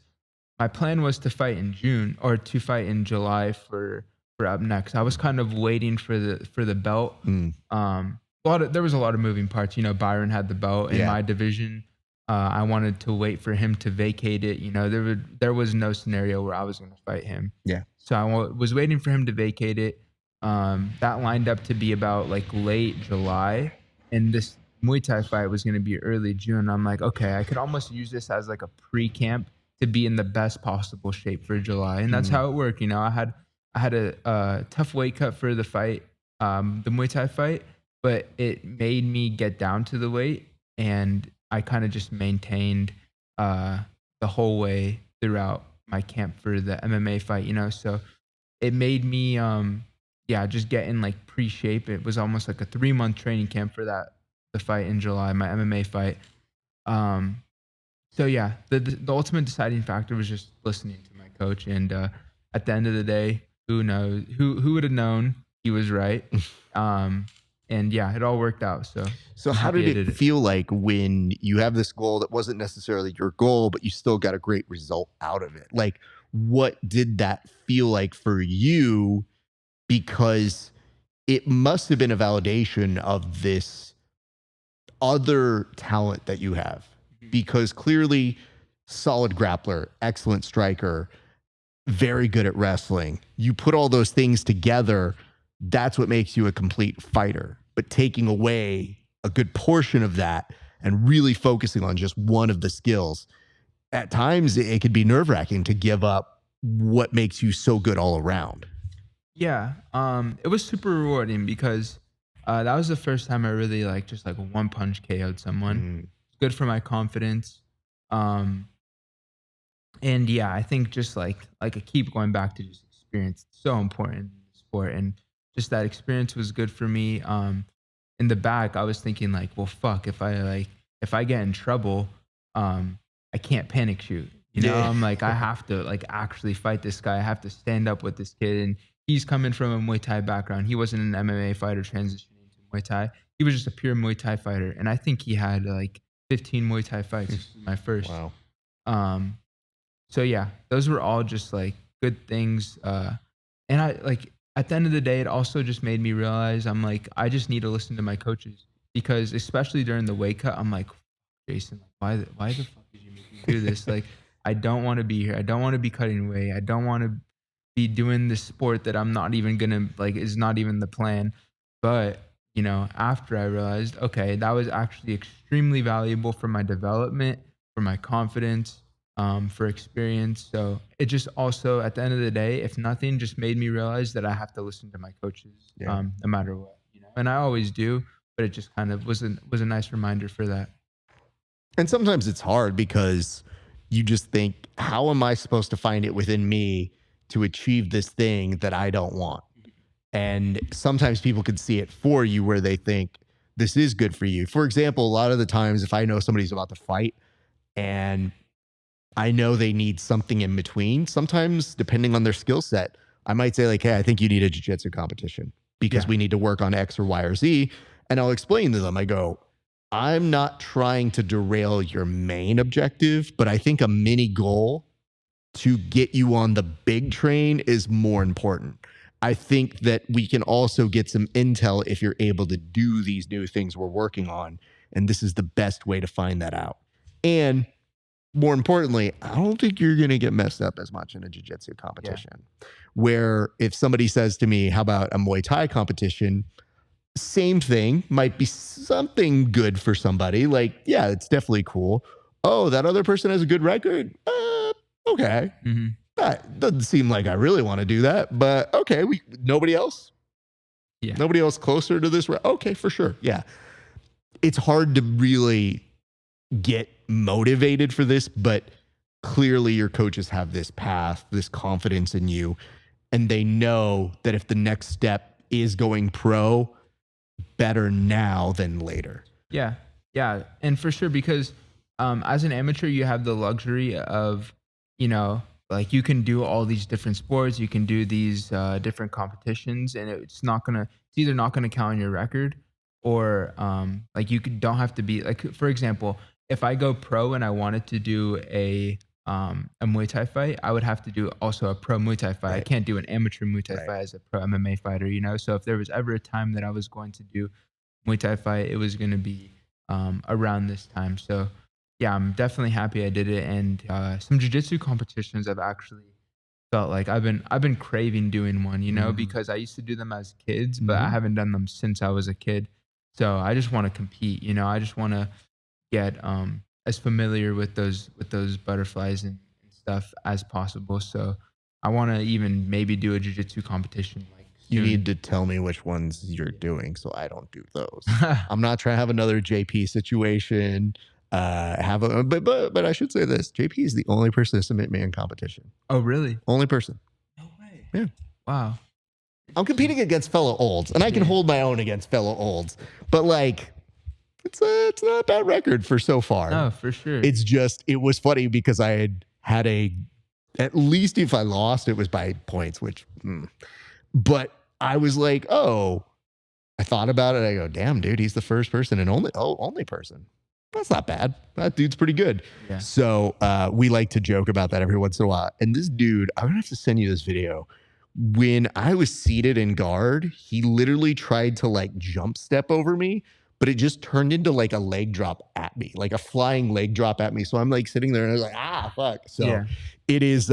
my plan was to fight in June or to fight in July for Up Next. I was kind of waiting for the belt. There was a lot of moving parts. Byron had the belt in my division. I wanted to wait for him to vacate it. There was no scenario where I was going to fight him. Yeah. So I was waiting for him to vacate it. That lined up to be about like late July, and this Muay Thai fight was going to be early June. I'm like, okay, I could almost use this as like a pre-camp to be in the best possible shape for July. And that's how it worked. I I had a tough weight cut for the fight, the Muay Thai fight, but it made me get down to the weight, and I kind of just maintained uh, the whole way throughout my camp for the MMA fight, So it made me, yeah, just get in like pre-shape. It was almost like a 3-month training camp for the fight in July, my MMA fight. Um, so yeah, the ultimate deciding factor was just listening to my coach, and at the end of the day, who knows who would have known he was right. And yeah, it all worked out. So how did it feel like when you have this goal that wasn't necessarily your goal, but you still got a great result out of it? Like, what did that feel like for you? Because it must have been a validation of this other talent that you have, because clearly solid grappler, excellent striker, very good at wrestling. You put all those things together, that's what makes you a complete fighter. But taking away a good portion of that and really focusing on just one of the skills, at times it could be nerve-wracking to give up what makes you so good all around. Yeah, it was super rewarding because that was the first time I really just one punch KO'd someone. Good for my confidence. And yeah, I think just like I keep going back to just experience. It's so important in the sport, and just that experience was good for me. In the back, I was thinking well, fuck, if I get in trouble, I can't panic shoot. I'm like, I have to actually fight this guy. I have to stand up with this kid, and he's coming from a Muay Thai background. He wasn't an MMA fighter transitioning to Muay Thai. He was just a pure Muay Thai fighter, and I think he had 15 Muay Thai fights. My first. Wow. So yeah, those were all just good things. And I at the end of the day, it also just made me realize I just need to listen to my coaches, because especially during the weight cut, I'm like, Jason, why the fuck did you make me do this? I don't want to be here. I don't want to be cutting weight. I don't want to be doing this sport that I'm not even gonna is not even the plan. But after I realized, okay, that was actually extremely valuable for my development, for my confidence, for experience. So it just also, at the end of the day, if nothing, just made me realize that I have to listen to my coaches, no matter what. And I always do, but it just kind of was a nice reminder for that. And sometimes it's hard because you just think, how am I supposed to find it within me to achieve this thing that I don't want? And sometimes people can see it for you where they think this is good for you. For example, a lot of the times if I know somebody's about to fight and I know they need something in between, sometimes depending on their skill set, I might say hey, I think you need a jiu-jitsu competition because we need to work on X or Y or Z. And I'll explain to them, I go, I'm not trying to derail your main objective, but I think a mini goal to get you on the big train is more important. I think that we can also get some intel if you're able to do these new things we're working on. And this is the best way to find that out. And more importantly, I don't think you're going to get messed up as much in a jiu-jitsu competition. Where if somebody says to me, how about a Muay Thai competition? Same thing, might be something good for somebody. Yeah, it's definitely cool. Oh, that other person has a good record? Okay. That doesn't seem like I really want to do that, but okay. Nobody else? Yeah. Nobody else closer to this? Okay, for sure. Yeah. It's hard to really get motivated for this, but clearly your coaches have this path, this confidence in you, and they know that if the next step is going pro, better now than later. Yeah. And for sure, because as an amateur, you have the luxury of, you can do all these different sports, you can do these different competitions, and it's either not gonna count on your record, or don't have to be for example, if I go pro and I wanted to do a Muay Thai fight, I would have to do also a pro Muay Thai fight. Right. I can't do an amateur Muay Thai fight as a pro MMA fighter, So if there was ever a time that I was going to do Muay Thai fight, it was going to be around this time. So yeah, I'm definitely happy I did it. And some jiu-jitsu competitions, I've actually felt like I've been craving doing one, because I used to do them as kids, but I haven't done them since I was a kid. So I just want to compete, I just want to get as familiar with those butterflies and stuff as possible. So I want to even maybe do a jiu-jitsu competition. Like you soon. need to tell me which ones you're doing so I don't do those. I'm not trying to have another JP situation. But I should say this: JP is the only person to submit me in competition. Oh, really? Only person. No way. Yeah. Wow. I'm competing against fellow olds, and I can hold my own against fellow olds. But like, it's not a bad record for so far. No, for sure. It's just, it was funny because I had at least if I lost, it was by points, but I was like, oh, I thought about it. I go, damn, dude, he's the first person and only person. That's not bad. That dude's pretty good. Yeah. So we like to joke about that every once in a while. And this dude, I'm gonna have to send you this video. When I was seated in guard, he literally tried to like jump step over me, but it just turned into like a leg drop at me, like a flying leg drop at me. So I'm like sitting there and I was like, fuck. So it is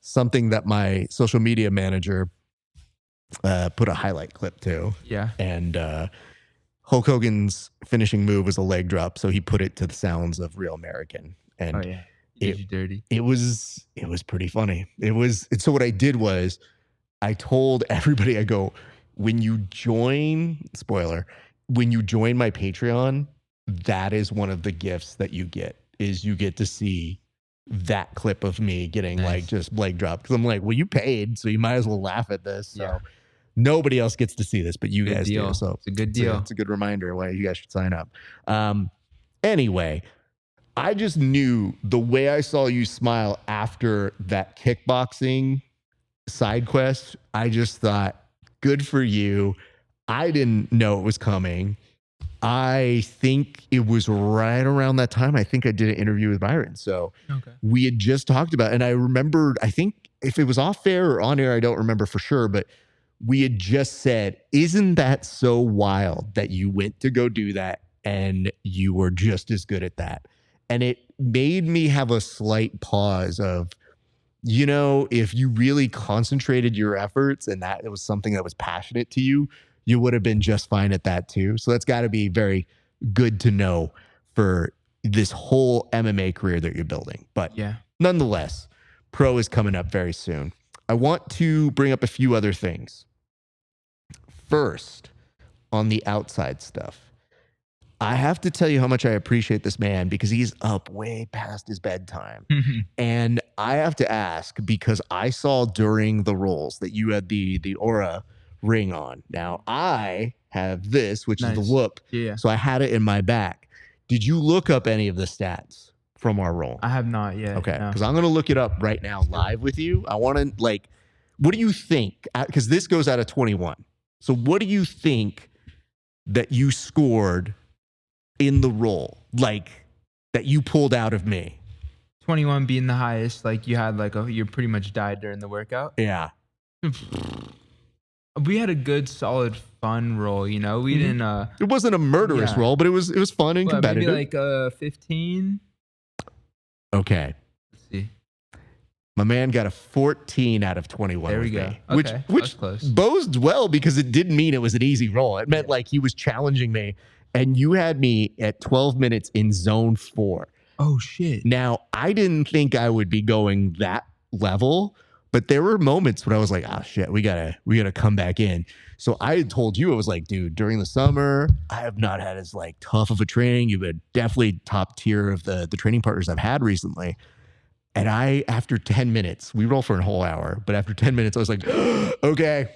something that my social media manager put a highlight clip to. Yeah. And Hulk Hogan's finishing move was a leg drop. So he put it to the sounds of Real American. And Did you dirty? It was pretty funny. So what I did was I told everybody, I go, when you join my Patreon, that is one of the gifts that you get, is you get to see that clip of me getting like just leg drop. Cause I'm like, well, you paid, so you might as well laugh at this. So nobody else gets to see this, but you guys do. So it's a good deal. It's a good reminder why you guys should sign up. Anyway, I just knew the way I saw you smile after that kickboxing side quest, I just thought, good for you. I didn't know it was coming. I think it was right around that time. I think I did an interview with Byron. So we had just talked about, and I remembered, I think if it was off air or on air, I don't remember for sure, but we had just said, isn't that so wild that you went to go do that and you were just as good at that? And it made me have a slight pause of, if you really concentrated your efforts and that it was something that was passionate to you, you would have been just fine at that too. So that's got to be very good to know for this whole MMA career that you're building. But nonetheless, pro is coming up very soon. I want to bring up a few other things. First, on the outside stuff, I have to tell you how much I appreciate this man because he's up way past his bedtime. And I have to ask, because I saw during the rolls that you had the Aura ring on. Now I have this, which is the whoop. So I had it in my back. Did you look up any of the stats from our roll? I have not yet. Okay. Because I'm going to look it up right now live with you. I want to what do you think? Because this goes out of 21. So what do you think that you scored in the roll, that you pulled out of me? 21 being the highest, you had you pretty much died during the workout. Yeah. We had a good, solid, fun roll. We didn't. It wasn't a murderous roll, but it was fun and competitive. Maybe 15. Okay. Let's see. My man got a 14 out of 21. There we go. Okay. Which close. Bodes well because it didn't mean it was an easy roll. It meant he was challenging me. And you had me at 12 minutes in zone 4. Oh, shit. Now, I didn't think I would be going that level, but there were moments when I was like, oh, shit, we gotta come back in. So I had told you, I was like, dude, during the summer, I have not had as tough of a training. You've been definitely top tier of the training partners I've had recently. And after 10 minutes, we roll for a whole hour, but after 10 minutes, I was like, okay,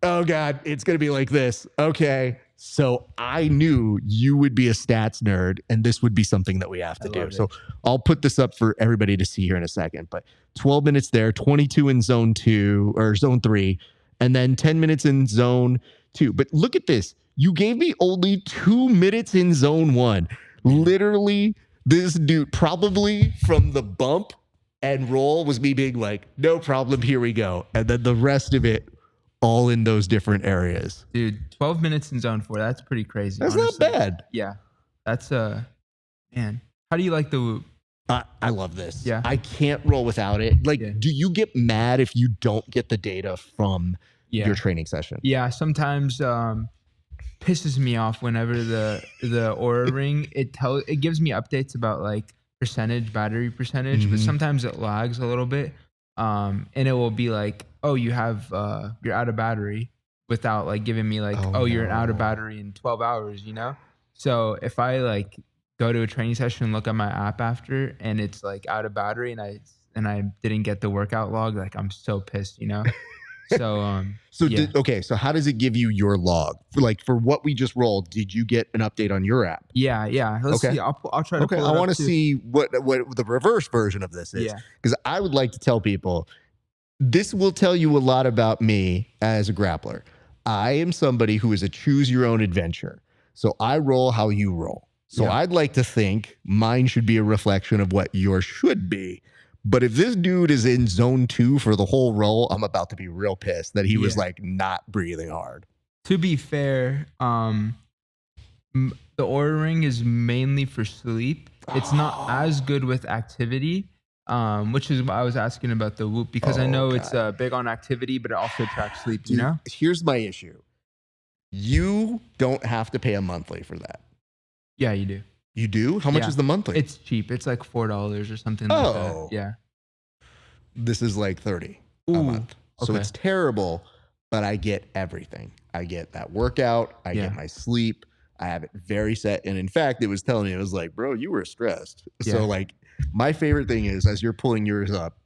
oh God, it's going to be like this. Okay. So I knew you would be a stats nerd and this would be something that we have to do. So I'll put this up for everybody to see here in a second, but 12 minutes there, 22 in zone 2 or zone 3, and then 10 minutes in zone 2. But look at this. You gave me only 2 minutes in zone 1. Literally, this dude probably from the bump and roll was me being like, no problem, here we go. And then the rest of it all in those different areas. Dude, 12 minutes in zone 4. That's pretty crazy. That's honestly not bad. Yeah. That's man. How do you like the whoop? I love this. Yeah. I can't roll without it. Do you get mad if you don't get the data from your training session? Yeah. Sometimes pisses me off whenever the Aura ring, it gives me updates about battery percentage, but sometimes it lags a little bit. And it will be like, oh, you're out of battery, without like giving me like, Oh, you're out of no. battery in 12 hours, you know? So if I like go to a training session and look at my app after and it's like out of battery and I didn't get the workout log, like I'm so pissed, you know? So yeah. So how does it give you your log? For what we just rolled, did you get an update on your app? Yeah. Let's Okay. see. I'll try to pull it I up want to too. see what the reverse version of this is. Yeah. Because I would like to tell people, this will tell you a lot about me as a grappler. I am somebody who is a choose your own adventure. So I roll how you roll. So Yeah. I'd like to think mine should be a reflection of what yours should be. But if this dude is in zone 2 for the whole roll, I'm about to be real pissed that he was like not breathing hard. To be fair, the Oura Ring is mainly for sleep. It's not as good with activity, which is why I was asking about the Whoop, because I know it's big on activity, but it also tracks sleep, Dude, you know? here's my issue. You don't have to pay a monthly for that. Yeah, you do. You do? How much is the monthly? It's cheap. It's like $4 or something like that. Yeah. This is like $30 a month. So it's terrible, but I get everything. I get that workout. I get my sleep. I have it very set. And in fact, it was telling me, it was like, bro, you were stressed. Yeah. So like my favorite thing is, as you're pulling yours up,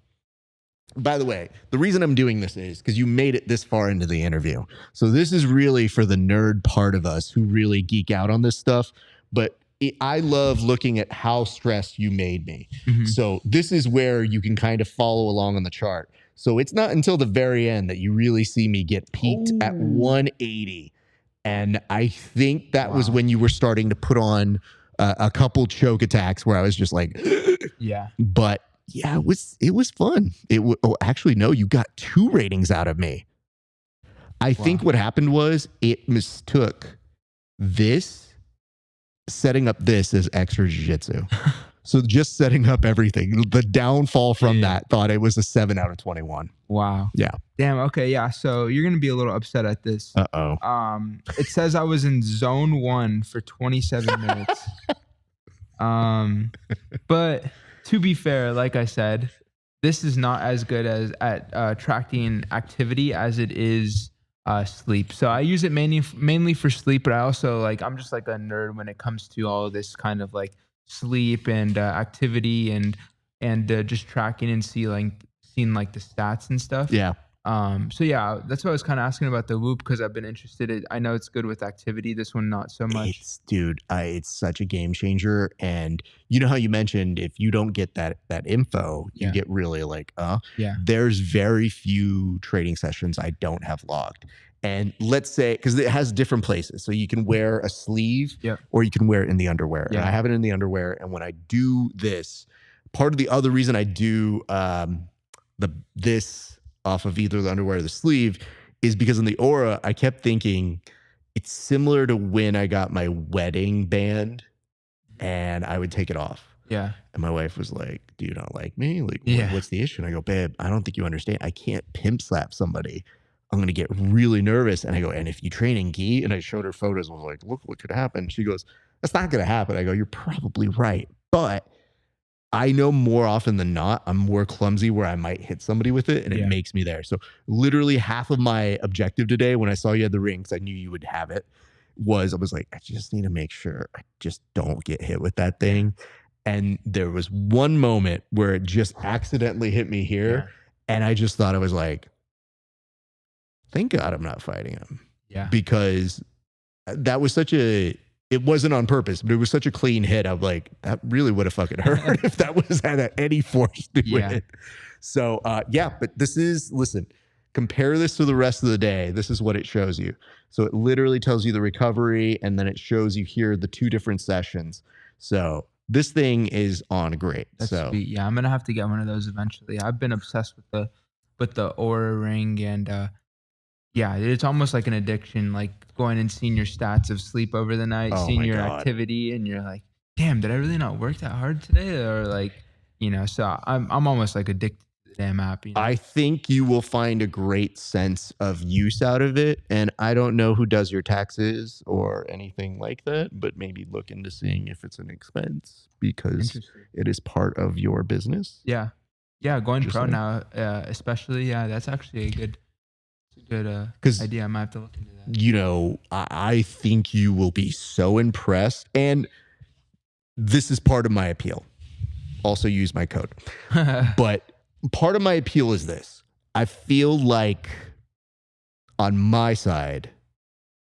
by the way, the reason I'm doing this is because you made it this far into the interview. So this is really for the nerd part of us who really geek out on this stuff. But I love looking at how stressed you made me. Mm-hmm. So this is where you can kind of follow along on the chart. So it's not until the very end that you really see me get peaked at 180. And I think that was when you were starting to put on a couple choke attacks where I was just like, yeah. But yeah, it was fun. Actually, no, you got 2 ratings out of me. I think what happened was it mistook setting up this as extra jiu-jitsu. So just setting up everything, the downfall from that, thought it was a 7 out of 21. Wow. Yeah. Damn. Okay. Yeah. So you're going to be a little upset at this. Uh-oh. It says I was in zone 1 for 27 minutes. But to be fair, like I said, this is not as good as at tracking activity as it is sleep. So I use it mainly for sleep, but I also I'm just like a nerd when it comes to all of this kind of like sleep and activity and just tracking and seeing like the stats and stuff. Yeah. So yeah, that's why I was kind of asking about the Whoop, because I've been interested. I know it's good with activity. This one, not so much. It's such a game changer. And you know how you mentioned if you don't get that info, you get really like, there's very few training sessions I don't have logged. And let's say, because it has different places. So you can wear a sleeve or you can wear it in the underwear. Yeah. And I have it in the underwear. And when I do this, part of the other reason I do this off of either the underwear or the sleeve is because in the Oura, I kept thinking it's similar to when I got my wedding band and I would take it off. Yeah. And my wife was like, do you not like me? Like, what's the issue? And I go, babe, I don't think you understand. I can't pimp slap somebody. I'm going to get really nervous. And I go, and if you train in gi, and I showed her photos, I was like, look what could happen. She goes, that's not going to happen. I go, you're probably right. But I know more often than not, I'm more clumsy where I might hit somebody with it and it makes me there. So literally half of my objective today when I saw you had the ring, because I knew you would have it, I was like, I just need to make sure I just don't get hit with that thing. And there was one moment where it just accidentally hit me here. Yeah. And I just thought, I was like, thank God I'm not fighting him. Yeah. Because that was it wasn't on purpose, but it was such a clean hit. I'm like, that really would have fucking hurt if that was had any force to it. So, but listen, compare this to the rest of the day. This is what it shows you. So it literally tells you the recovery, and then it shows you here the 2 different sessions. So this thing is on great. That's sweet. Yeah, I'm going to have to get one of those eventually. I've been obsessed with the Oura Ring, and it's almost like an addiction, like going and seeing your stats of sleep over the night, seeing your activity, and you're like, damn, did I really not work that hard today? Or so I'm almost like addicted to the damn app. You know? I think you will find a great sense of use out of it. And I don't know who does your taxes or anything like that, but maybe look into seeing if it's an expense because it is part of your business. Yeah. Yeah, going Just pro saying. now, especially, yeah, that's actually a good idea. I might have to look into that. You know, I think you will be so impressed. And this is part of my appeal. Also use my code. But part of my appeal is this. I feel like on my side,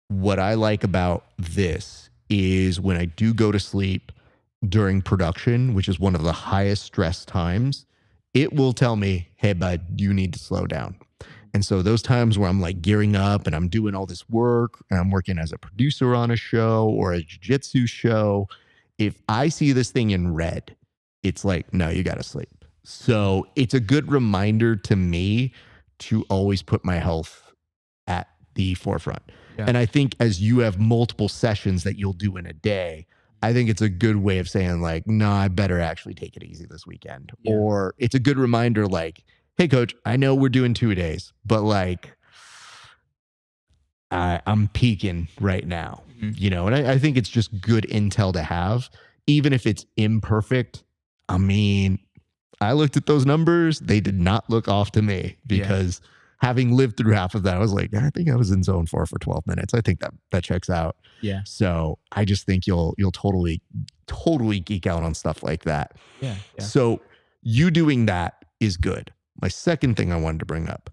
what I like about this is when I do go to sleep during production, which is one of the highest stress times, it will tell me, hey, bud, you need to slow down. And so those times where I'm like gearing up and I'm doing all this work and I'm working as a producer on a show or a jiu-jitsu show, if I see this thing in red, it's like, no, you got to sleep. So it's a good reminder to me to always put my health at the forefront. Yeah. And I think as you have multiple sessions that you'll do in a day, I think it's a good way of saying like, no, I better actually take it easy this weekend. Yeah. Or it's a good reminder like, hey, coach, I know we're doing 2 days, but like I'm peaking right now, you know, and I think it's just good intel to have, even if it's imperfect. I mean, I looked at those numbers. They did not look off to me because having lived through half of that, I was like, I think I was in zone 4 for 12 minutes. I think that checks out. Yeah. So I just think you'll totally geek out on stuff like that. Yeah. So you doing that is good. My second thing I wanted to bring up,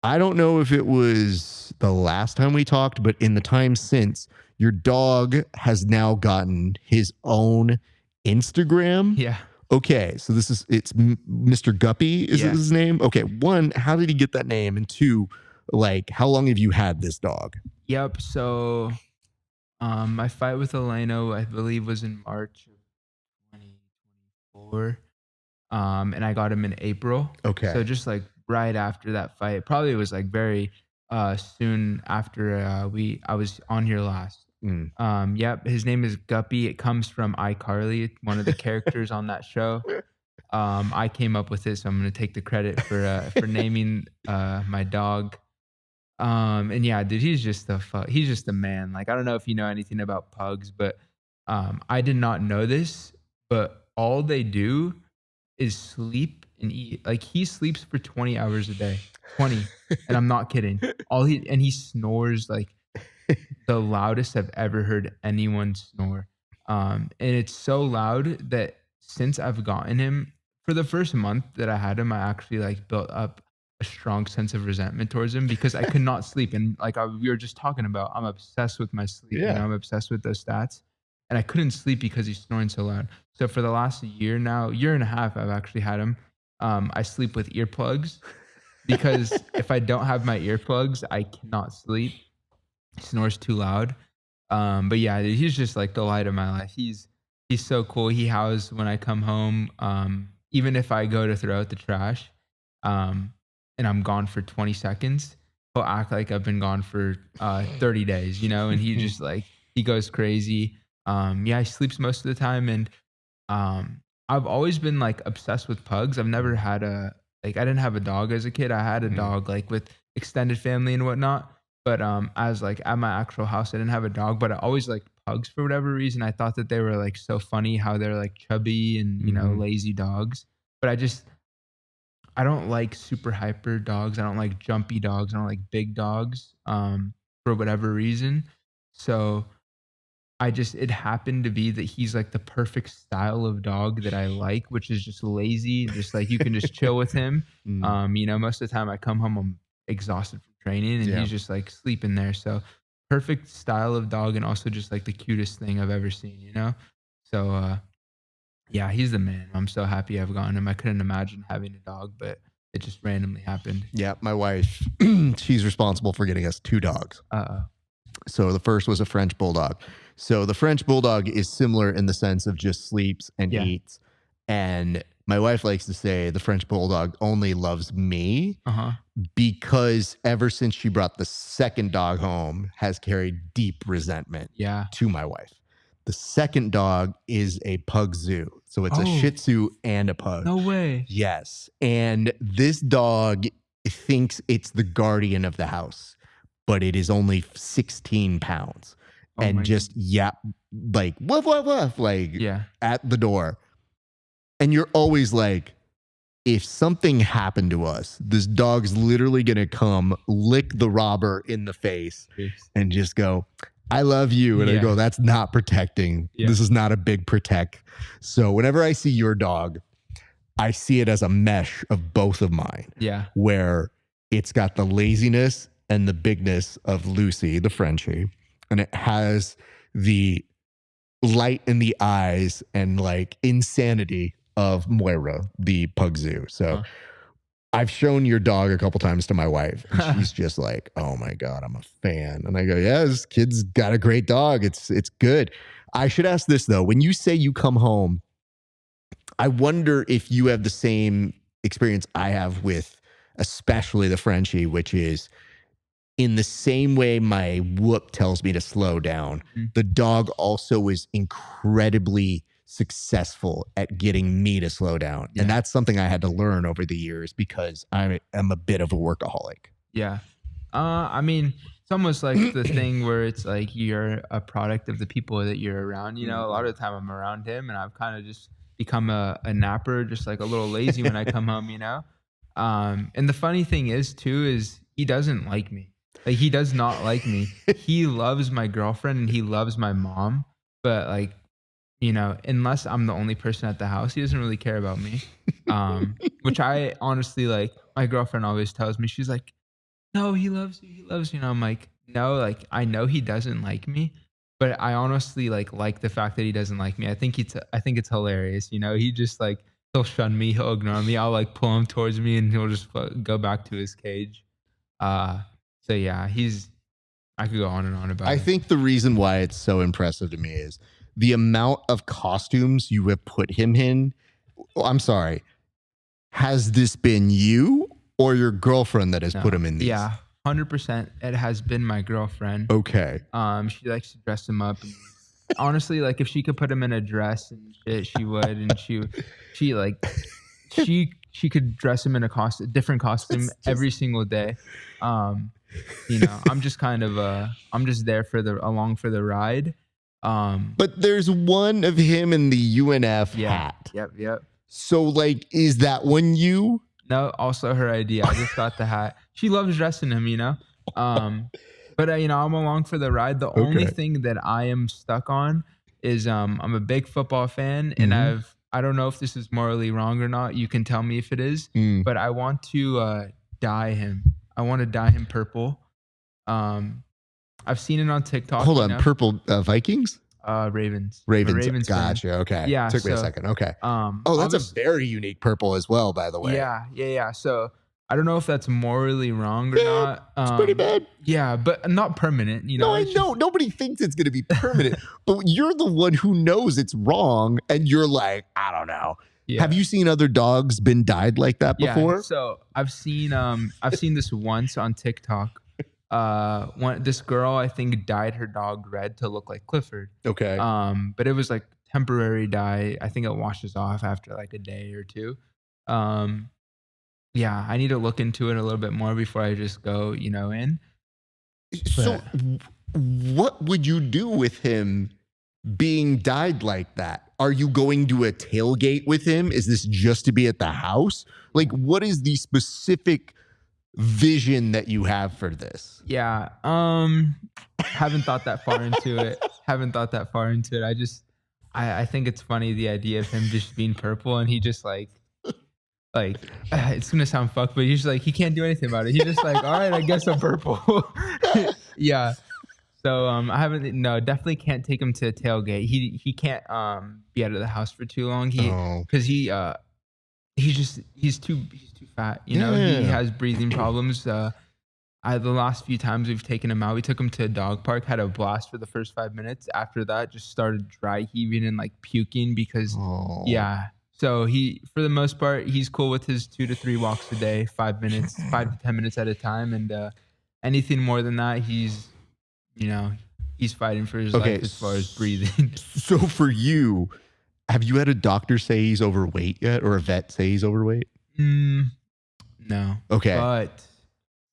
I don't know if it was the last time we talked, but in the time since, your dog has now gotten his own Instagram. Yeah. Okay, so it's Mr. Guppy is his name? Okay, 1, how did he get that name? And 2, like, how long have you had this dog? Yep, so my fight with Eleno, I believe, was in March of 2024. And I got him in April. Okay. So just like right after that fight, probably it was like very soon after I was on here last. Yep, his name is Guppy. It comes from iCarly, one of the characters on that show. I came up with it, so I'm gonna take the credit for naming my dog. And yeah, dude, he's just a man. Like, I don't know if you know anything about pugs, but I did not know this, but all they do is sleep and eat. Like, he sleeps for 20 hours a day. 20. And I'm not kidding. He snores like the loudest I've ever heard anyone snore. And it's so loud that since I've gotten him, for the first month that I had him, I actually like built up a strong sense of resentment towards him because I could not sleep. And like we were just talking about, I'm obsessed with my sleep. Yeah. You know, I'm obsessed with those stats. And I couldn't sleep because he's snoring so loud. So for the last year and a half, I've actually had him. I sleep with earplugs because if I don't have my earplugs, I cannot sleep. He snores too loud. But yeah, he's just like the light of my life. He's so cool. He howls when I come home. Even if I go to throw out the trash, and I'm gone for 20 seconds, he'll act like I've been gone for 30 days, you know, and he just like, he goes crazy. Yeah, he sleeps most of the time. And I've always been like obsessed with pugs. I've never had I didn't have a dog as a kid. I had a dog like with extended family and whatnot. But as like at my actual house, I didn't have a dog, but I always liked pugs for whatever reason. I thought that they were like so funny how they're like chubby and, you know, lazy dogs. But I don't like super hyper dogs. I don't like jumpy dogs. I don't like big dogs for whatever reason. So it happened to be that he's like the perfect style of dog that I like, which is just lazy. Just like you can just chill with him. You know, most of the time I come home, I'm exhausted from training and he's just like sleeping there. So perfect style of dog and also just like the cutest thing I've ever seen, you know? So yeah, he's the man. I'm so happy I've gotten him. I couldn't imagine having a dog, but it just randomly happened. Yeah, my wife, she's responsible for getting us 2 dogs. So the first was a French bulldog. So the French bulldog is similar in the sense of just sleeps and eats. And my wife likes to say the French bulldog only loves me because ever since she brought the second dog home has carried deep resentment to my wife. The second dog is a pug zoo. So it's a Shih Tzu and a pug. No way. Yes. And this dog thinks it's the guardian of the house, but it is only 16 pounds. And just like woof, woof, woof, like at the door. And you're always like, if something happened to us, this dog's literally going to come lick the robber in the face and just go, I love you. And I go, that's not protecting. This is not a big protect. So whenever I see your dog, I see it as a mesh of both of mine. Yeah. Where it's got the laziness and the bigness of Lucy, the Frenchie. And it has the light in the eyes and like insanity of Moira, the pug zoo. So I've shown your dog a couple times to my wife, and she's just like, oh my God, I'm a fan. And I go, yeah, this kid's got a great dog. It's good. I should ask this though. When you say you come home, I wonder if you have the same experience I have with especially the Frenchie, which is in the same way my whoop tells me to slow down. The dog also is incredibly successful at getting me to slow down. And that's something I had to learn over the years because I'm a bit of a workaholic. Yeah. I mean, it's almost like the thing where it's like you're a product of the people that you're around. You know, a lot of the time I'm around him and I've kind of just become a napper, just like a little lazy when I come home, you know? And the funny thing is too, is he doesn't like me. Like he does not like me. He loves my girlfriend and he loves my mom, but like, you know, unless I'm the only person at the house, he doesn't really care about me. Which I honestly like. My girlfriend always tells me, she's like, "No, he loves you. He loves you." And I'm like, "No, like I know he doesn't like me, but I honestly like the fact that he doesn't like me. I think it's hilarious. You know, he just like he'll shun me, he'll ignore me. I'll like pull him towards me, and he'll just go back to his cage. So yeah, I could go on and on about it. I think the reason why it's so impressive to me is the amount of costumes you have put him in. I'm sorry. Has this been you or your girlfriend that has put him in these? Yeah, 100%. It has been my girlfriend. Okay. She likes to dress him up. And honestly, like if she could put him in a dress and shit, she would. And she could dress him in a different costume every single day. You know, I'm just kind of I'm just there along for the ride. But there's one of him in the UNF hat. Yep. So like, is that one you? No, also her idea. I just got the hat. She loves dressing him, you know. But you know, I'm along for the ride. The only thing that I am stuck on is I'm a big football fan, and I don't know if this is morally wrong or not. You can tell me if it is. But I want to dye him. I want to dye him purple. I've seen it on TikTok. Hold on, purple Vikings? Ravens. Ravens. Gotcha. Fan. Okay. Yeah. Took me a second. Okay. That's a very unique purple as well, by the way. Yeah. So I don't know if that's morally wrong or not. It's pretty bad. Yeah, but not permanent. You know. No, I know. Nobody thinks it's going to be permanent, but you're the one who knows it's wrong, and you're like, I don't know. Yeah. Have you seen other dogs been dyed like that before? Yeah. So I've seen this once on TikTok. This girl, I think, dyed her dog red to look like Clifford. Okay. But it was like temporary dye. I think it washes off after like a day or two. Yeah, I need to look into it a little bit more before I just go, you know, in. So what would you do with him being dyed like that? Are you going to a tailgate with him? Is this just to be at the house? Like, what is the specific vision that you have for this? Yeah. Haven't thought that far into it. I think it's funny, the idea of him just being purple, and he just like it's gonna sound fucked, but he's just like, he can't do anything about it. He's just like, all right, I guess I'm purple. Yeah. So definitely can't take him to a tailgate. He can't be out of the house for too long. Because he's too fat, you know. He has breathing problems. The last few times we've taken him out, we took him to a dog park, had a blast for the first 5 minutes. After that, just started dry heaving and like puking because so for the most part, he's cool with his 2 to 3 walks a day, 5 to 10 minutes at a time, and anything more than that, he's fighting for his life as far as breathing. So for you, have you had a doctor say he's overweight yet, or a vet say he's overweight? No. Okay. But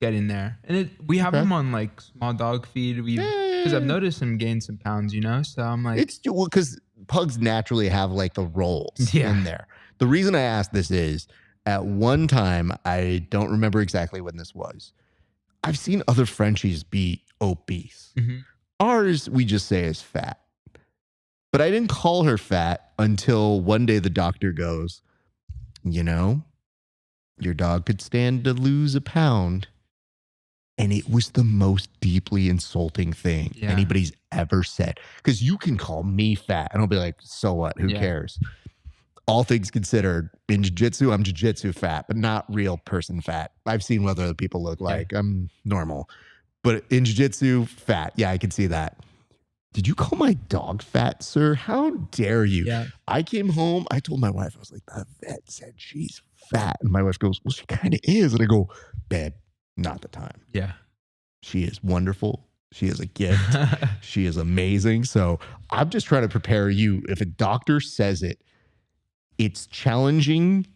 getting there. And we have him on like small dog feed. Because I've noticed him gain some pounds, you know? So I'm like... because pugs naturally have like the rolls in there. The reason I ask this is at one time, I don't remember exactly when this was, I've seen other Frenchies be obese. Mm-hmm. Ours, we just say is fat. But I didn't call her fat until one day the doctor goes, you know, your dog could stand to lose a pound. And it was the most deeply insulting thing anybody's ever said. Because you can call me fat and I'll be like, so what? Who cares? All things considered, in jiu-jitsu, I'm jiu-jitsu fat, but not real person fat. I've seen what other people look like. I'm normal. But in jiu-jitsu, fat. Yeah, I can see that. Did you call my dog fat, sir? How dare you? Yeah. I came home. I told my wife, I was like, the vet said she's fat. And my wife goes, well, she kind of is. And I go, babe, not the time. Yeah. She is wonderful. She is a gift. She is amazing. So I'm just trying to prepare you. If a doctor says it, it's challenging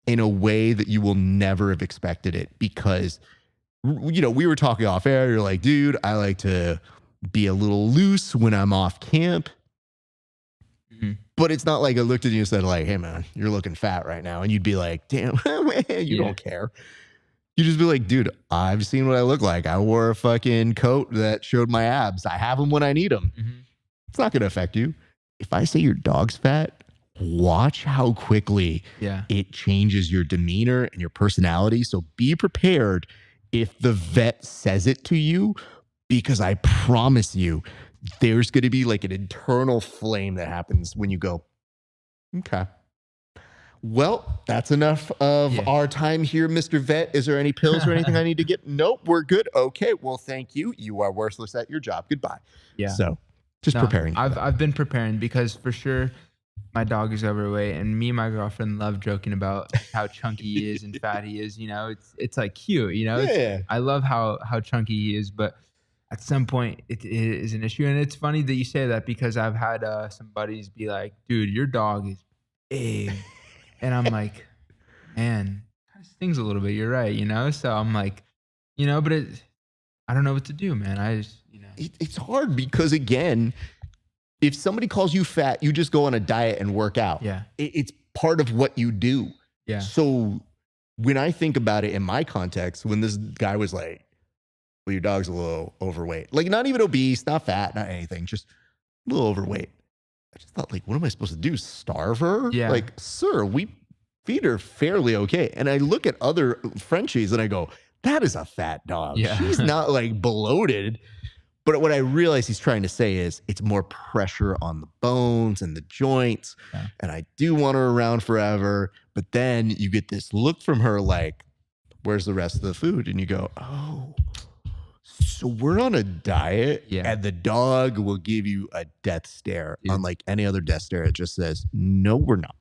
in a way that you will never have expected it because, you know, we were talking off air. You're like, dude, I like to be a little loose when I'm off camp. Mm-hmm. But it's not like I looked at you and said like, hey man, you're looking fat right now. And you'd be like, damn, man, you don't care. You just be like, dude, I've seen what I look like. I wore a fucking coat that showed my abs. I have them when I need them. Mm-hmm. It's not going to affect you. If I say your dog's fat, watch how quickly it changes your demeanor and your personality. So be prepared if the vet says it to you, because I promise you, there's going to be like an internal flame that happens when you go, okay. Well, that's enough of our time here, Mr. Vet. Is there any pills or anything I need to get? Nope, we're good. Okay, well, thank you. You are worthless at your job. Goodbye. Yeah. So just preparing. I've been preparing because for sure my dog is overweight, and me and my girlfriend love joking about how chunky he is and fat he is. You know, it's like cute. You know, I love how chunky he is, but at some point it is an issue. And it's funny that you say that because I've had some buddies be like, dude, your dog is big. And I'm like, man, it kind of stings a little bit. You're right, you know? So I'm like, you know, but I don't know what to do, man. I just, you know. It's hard because, again, if somebody calls you fat, you just go on a diet and work out. Yeah. It's part of what you do. Yeah. So when I think about it in my context, when this guy was like, well, your dog's a little overweight. Like, not even obese, not fat, not anything, just a little overweight. I just thought, like, what am I supposed to do? Starve her? Yeah. Like, sir, we feed her fairly okay. And I look at other Frenchies and I go, that is a fat dog. Yeah. She's not like bloated. But what I realize he's trying to say is it's more pressure on the bones and the joints. Yeah. And I do want her around forever. But then you get this look from her like, where's the rest of the food? And you go, oh, so we're on a diet and the dog will give you a death stare. Yeah. Unlike any other death stare, it just says, no, we're not.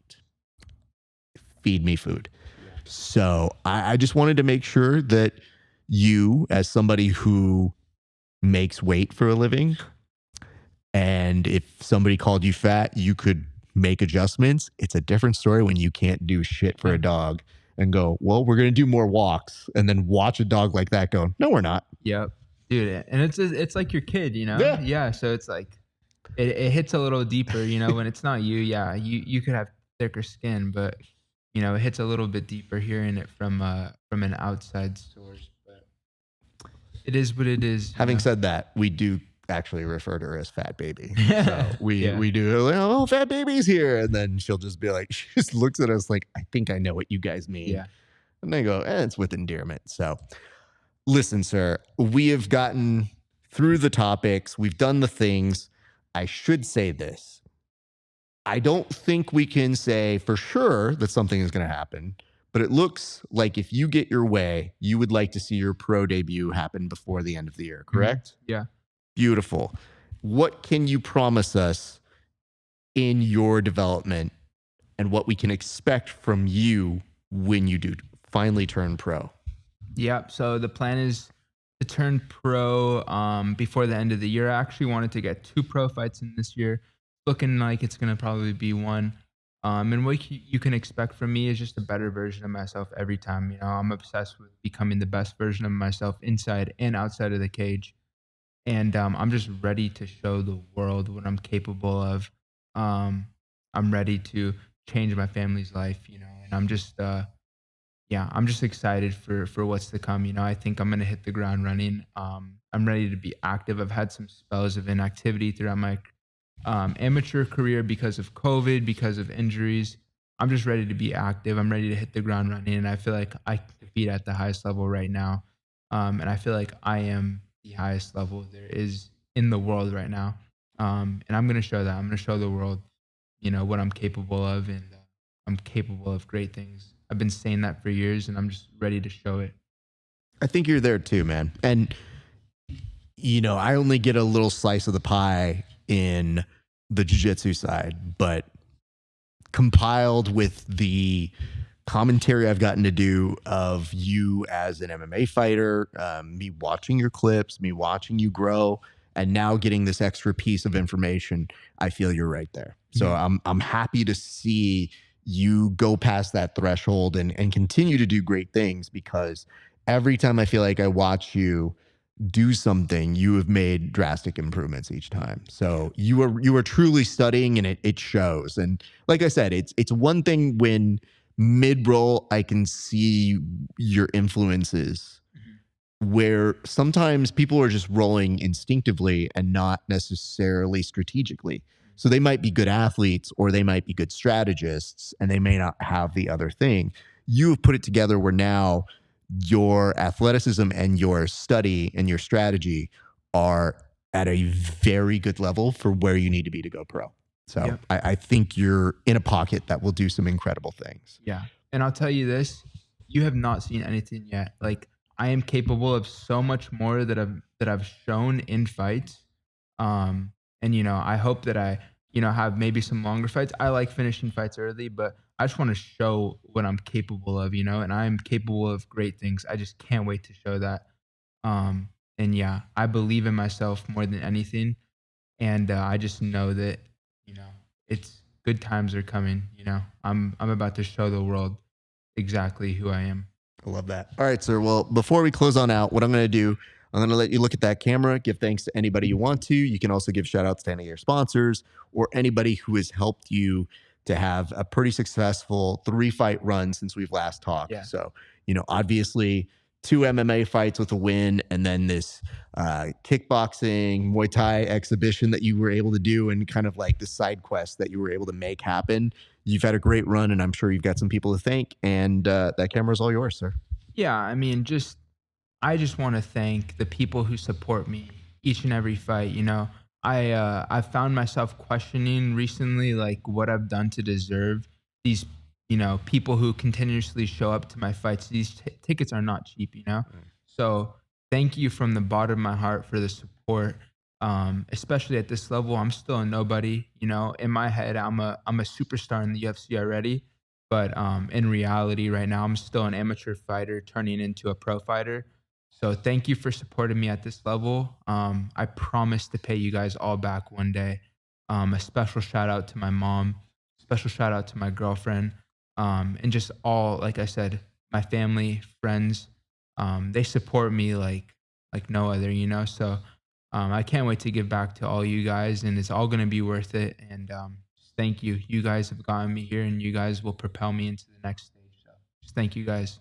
Feed me food. Yeah. So I just wanted to make sure that you, as somebody who makes weight for a living, and if somebody called you fat, you could make adjustments. It's a different story when you can't do shit for a dog and go, well, we're going to do more walks, and then watch a dog like that go, no, we're not. Yep. Dude, and it's like your kid, you know? Yeah. So it's like, it hits a little deeper, you know, when it's not you. Yeah. You could have thicker skin, but, you know, it hits a little bit deeper hearing it from an outside source. But it is what it is. Having said that, we do actually refer to her as Fat Baby. So we do, oh, Fat Baby's here. And then she'll just be like, she just looks at us like, I think I know what you guys mean. Yeah. And they go, it's with endearment. So listen, sir, we have gotten through the topics. We've done the things. I should say this. I don't think we can say for sure that something is going to happen, but it looks like if you get your way, you would like to see your pro debut happen before the end of the year, correct? Mm-hmm. Yeah. Beautiful. What can you promise us in your development and what we can expect from you when you do finally turn pro? Yeah. So the plan is to turn pro before the end of the year. I actually wanted to get 2 pro fights in this year. Looking like it's going to probably be 1. And what you can expect from me is just a better version of myself every time. You know, I'm obsessed with becoming the best version of myself inside and outside of the cage. And I'm just ready to show the world what I'm capable of. I'm ready to change my family's life, you know, and I'm just yeah, I'm just excited for what's to come. You know, I think I'm gonna hit the ground running. I'm ready to be active. I've had some spells of inactivity throughout my amateur career because of COVID, because of injuries. I'm just ready to be active. I'm ready to hit the ground running, and I feel like I can compete at the highest level right now. And I feel like I am the highest level there is in the world right now. And I'm gonna show that. I'm gonna show the world, you know, what I'm capable of, and I'm capable of great things. I've been saying that for years, and I'm just ready to show it. I think you're there too, man. And you know, I only get a little slice of the pie in the jiu-jitsu side, but compiled with the commentary I've gotten to do of you as an MMA fighter, me watching your clips, me watching you grow, and now getting this extra piece of information, I feel you're right there. So I'm happy to see you go past that threshold and continue to do great things, because every time I feel like I watch you do something, you have made drastic improvements each time. So you are truly studying, and it shows. And like I said, it's one thing when mid-roll I can see your influences, where sometimes people are just rolling instinctively and not necessarily strategically. So they might be good athletes, or they might be good strategists, and they may not have the other thing. You have put it together where now your athleticism and your study and your strategy are at a very good level for where you need to be to go pro. So Yep. I think you're in a pocket that will do some incredible things. Yeah. And I'll tell you this, you have not seen anything yet. Like, I am capable of so much more that I've shown in fights. And you know, I hope that I, you know, have maybe some longer fights. I like finishing fights early, but I just want to show what I'm capable of, you know, and I am capable of great things. I just can't wait to show that. And yeah, I believe in myself more than anything. And I just know that, you know, it's good times are coming. You know, I'm about to show the world exactly who I am. I love that. All right, sir. Well, before we close on out, what I'm going to do, I'm going to let you look at that camera, give thanks to anybody you want to. You can also give shout outs to any of your sponsors or anybody who has helped you to have a pretty successful 3-fight run since we've last talked. Yeah. So, you know, obviously 2 MMA fights with a win, and then this kickboxing, Muay Thai exhibition that you were able to do, and kind of like the side quest that you were able to make happen. You've had a great run, and I'm sure you've got some people to thank, and that camera is all yours, sir. Yeah. I mean, I just want to thank the people who support me each and every fight. You know, I found myself questioning recently, like, what I've done to deserve these, you know, people who continuously show up to my fights. These tickets are not cheap, you know. So thank you from the bottom of my heart for the support. Especially at this level, I'm still a nobody. You know, in my head, I'm a superstar in the UFC already. But in reality, right now, I'm still an amateur fighter turning into a pro fighter. So thank you for supporting me at this level. I promise to pay you guys all back one day. A special shout out to my mom, special shout out to my girlfriend, and just all, like I said, my family, friends. They support me like no other, you know. So I can't wait to give back to all you guys, and it's all gonna be worth it. And thank you. You guys have gotten me here, and you guys will propel me into the next stage. So just thank you guys.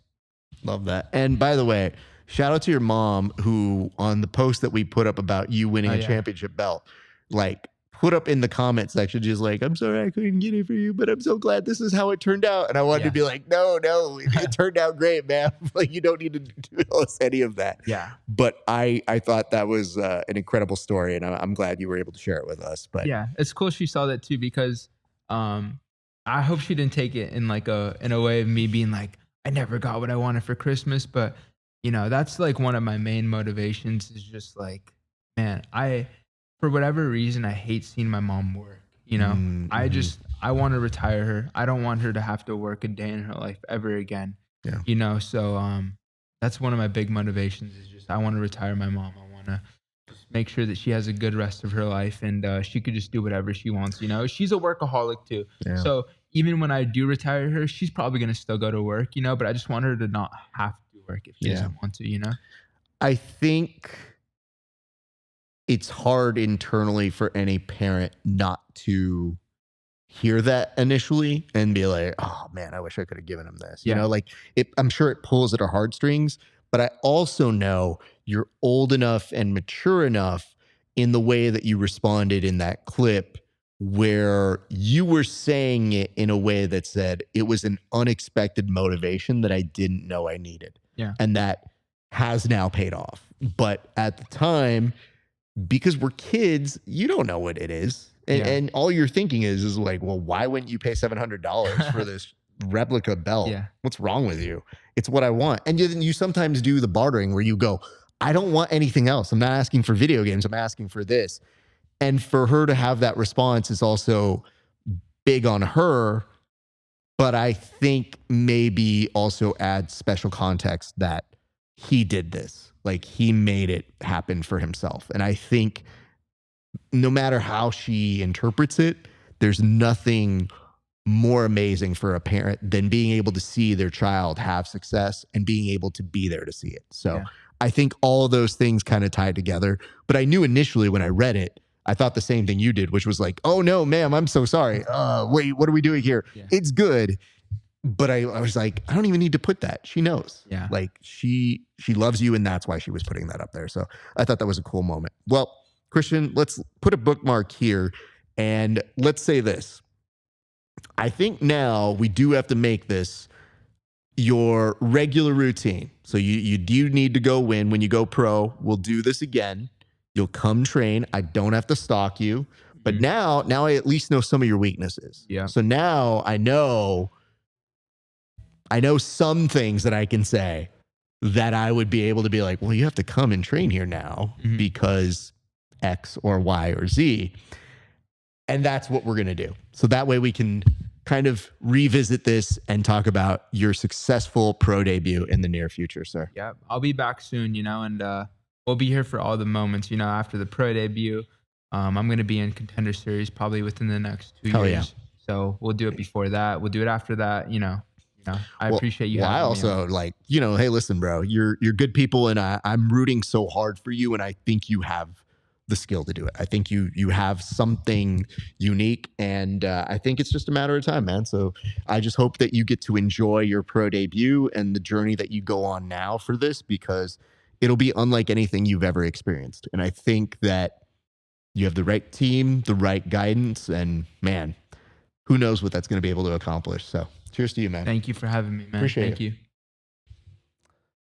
Love that. And by the way, shout out to your mom, who on the post that we put up about you winning a championship belt, like put up in the comment section, just like, I'm sorry I couldn't get it for you, but I'm so glad this is how it turned out. And I wanted to be like, no, it turned out great, man. Like, you don't need to tell us any of that. Yeah. But I thought that was an incredible story, and I'm glad you were able to share it with us. But yeah, it's cool she saw that too, because I hope she didn't take it in like in a way of me being like, I never got what I wanted for Christmas. But you know, that's like one of my main motivations, is just like, man, for whatever reason, I hate seeing my mom work. You know, I want to retire her. I don't want her to have to work a day in her life ever again. Yeah. You know, so that's one of my big motivations, is just I want to retire my mom. I want to just make sure that she has a good rest of her life, and she could just do whatever she wants. You know, she's a workaholic too. Yeah. So even when I do retire her, she's probably going to still go to work, you know, but I just want her to not have to work if she doesn't want to, you know? I think it's hard internally for any parent not to hear that initially and be like, oh man, I wish I could have given him this. Yeah. You know, like I'm sure it pulls at our heartstrings, but I also know you're old enough and mature enough in the way that you responded in that clip where you were saying it in a way that said it was an unexpected motivation that I didn't know I needed. Yeah. And that has now paid off. But at the time, because we're kids, you don't know what it is. And all you're thinking is like, well, why wouldn't you pay $700 for this replica belt? Yeah. What's wrong with you? It's what I want. And you sometimes do the bartering where you go, I don't want anything else. I'm not asking for video games. I'm asking for this. And for her to have that response is also big on her. But I think maybe also adds special context that he did this. Like he made it happen for himself. And I think no matter how she interprets it, there's nothing more amazing for a parent than being able to see their child have success and being able to be there to see it. So I think all of those things kind of tied together. But I knew initially when I read it, I thought the same thing you did, which was like, oh no, ma'am, I'm so sorry. Wait, what are we doing here? Yeah. It's good. But I was like, I don't even need to put that. She knows. Yeah. Like she loves you, and that's why she was putting that up there. So I thought that was a cool moment. Well, Christian, let's put a bookmark here and let's say this. I think now we do have to make this your regular routine. So you do need to go win when you go pro. We'll do this again. You'll come train. I don't have to stalk you. But now I at least know some of your weaknesses. Yeah. So now I know some things that I can say that I would be able to be like, well, you have to come and train here now because X or Y or Z. And that's what we're going to do. So that way we can kind of revisit this and talk about your successful pro debut in the near future, sir. Yeah, I'll be back soon, and we'll be here for all the moments, after the pro debut. I'm going to be in Contender Series probably within the next 2 years. Yeah. So we'll do it before that. We'll do it after that, I appreciate you. Well, I also hey, listen, bro, you're good people, and I'm rooting so hard for you, and I think you have the skill to do it. I think you have something unique, and I think it's just a matter of time, man. So I just hope that you get to enjoy your pro debut and the journey that you go on now for this, because it'll be unlike anything you've ever experienced. And I think that you have the right team, the right guidance, and man, who knows what that's going to be able to accomplish. So cheers to you, man. Thank you for having me, man. Appreciate you.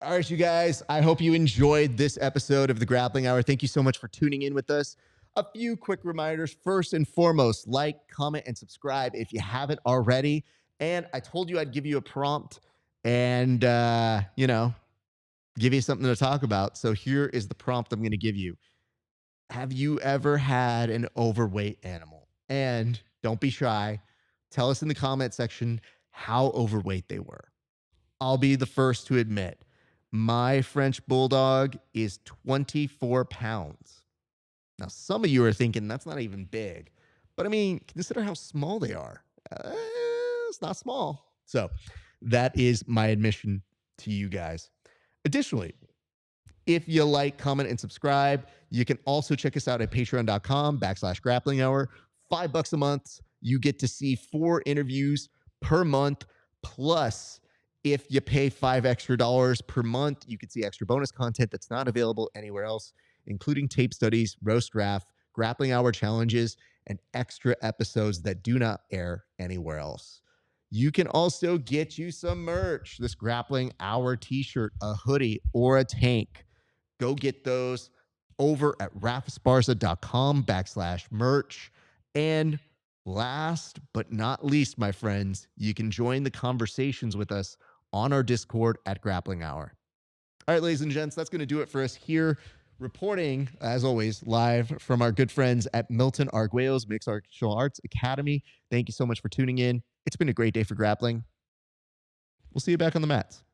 All right, you guys, I hope you enjoyed this episode of the Grappling Hour. Thank you so much for tuning in with us. A few quick reminders. First and foremost, like, comment, and subscribe if you haven't already. And I told you I'd give you a prompt and, give you something to talk about. So here is the prompt I'm going to give you. Have you ever had an overweight animal? And don't be shy. Tell us in the comment section how overweight they were. I'll be the first to admit, my French Bulldog is 24 pounds. Now, some of you are thinking that's not even big. But I mean, consider how small they are. It's not small. So that is my admission to you guys. Additionally, if you like, comment, and subscribe, you can also check us out at patreon.com/grappling hour. $5 a month. You get to see 4 interviews per month. Plus, if you pay $5 extra per month, you can see extra bonus content that's not available anywhere else, including tape studies, roast draft, grappling hour challenges, and extra episodes that do not air anywhere else. You can also get you some merch, this Grappling Hour t-shirt, a hoodie, or a tank. Go get those over at rafesparza.com/merch. And last but not least, my friends, you can join the conversations with us on our Discord at Grappling Hour. All right, ladies and gents, that's going to do it for us here. Reporting, as always, live from our good friends at Milton Arguello's Mixed Martial Arts Academy. Thank you so much for tuning in. It's been a great day for grappling. We'll see you back on the mats.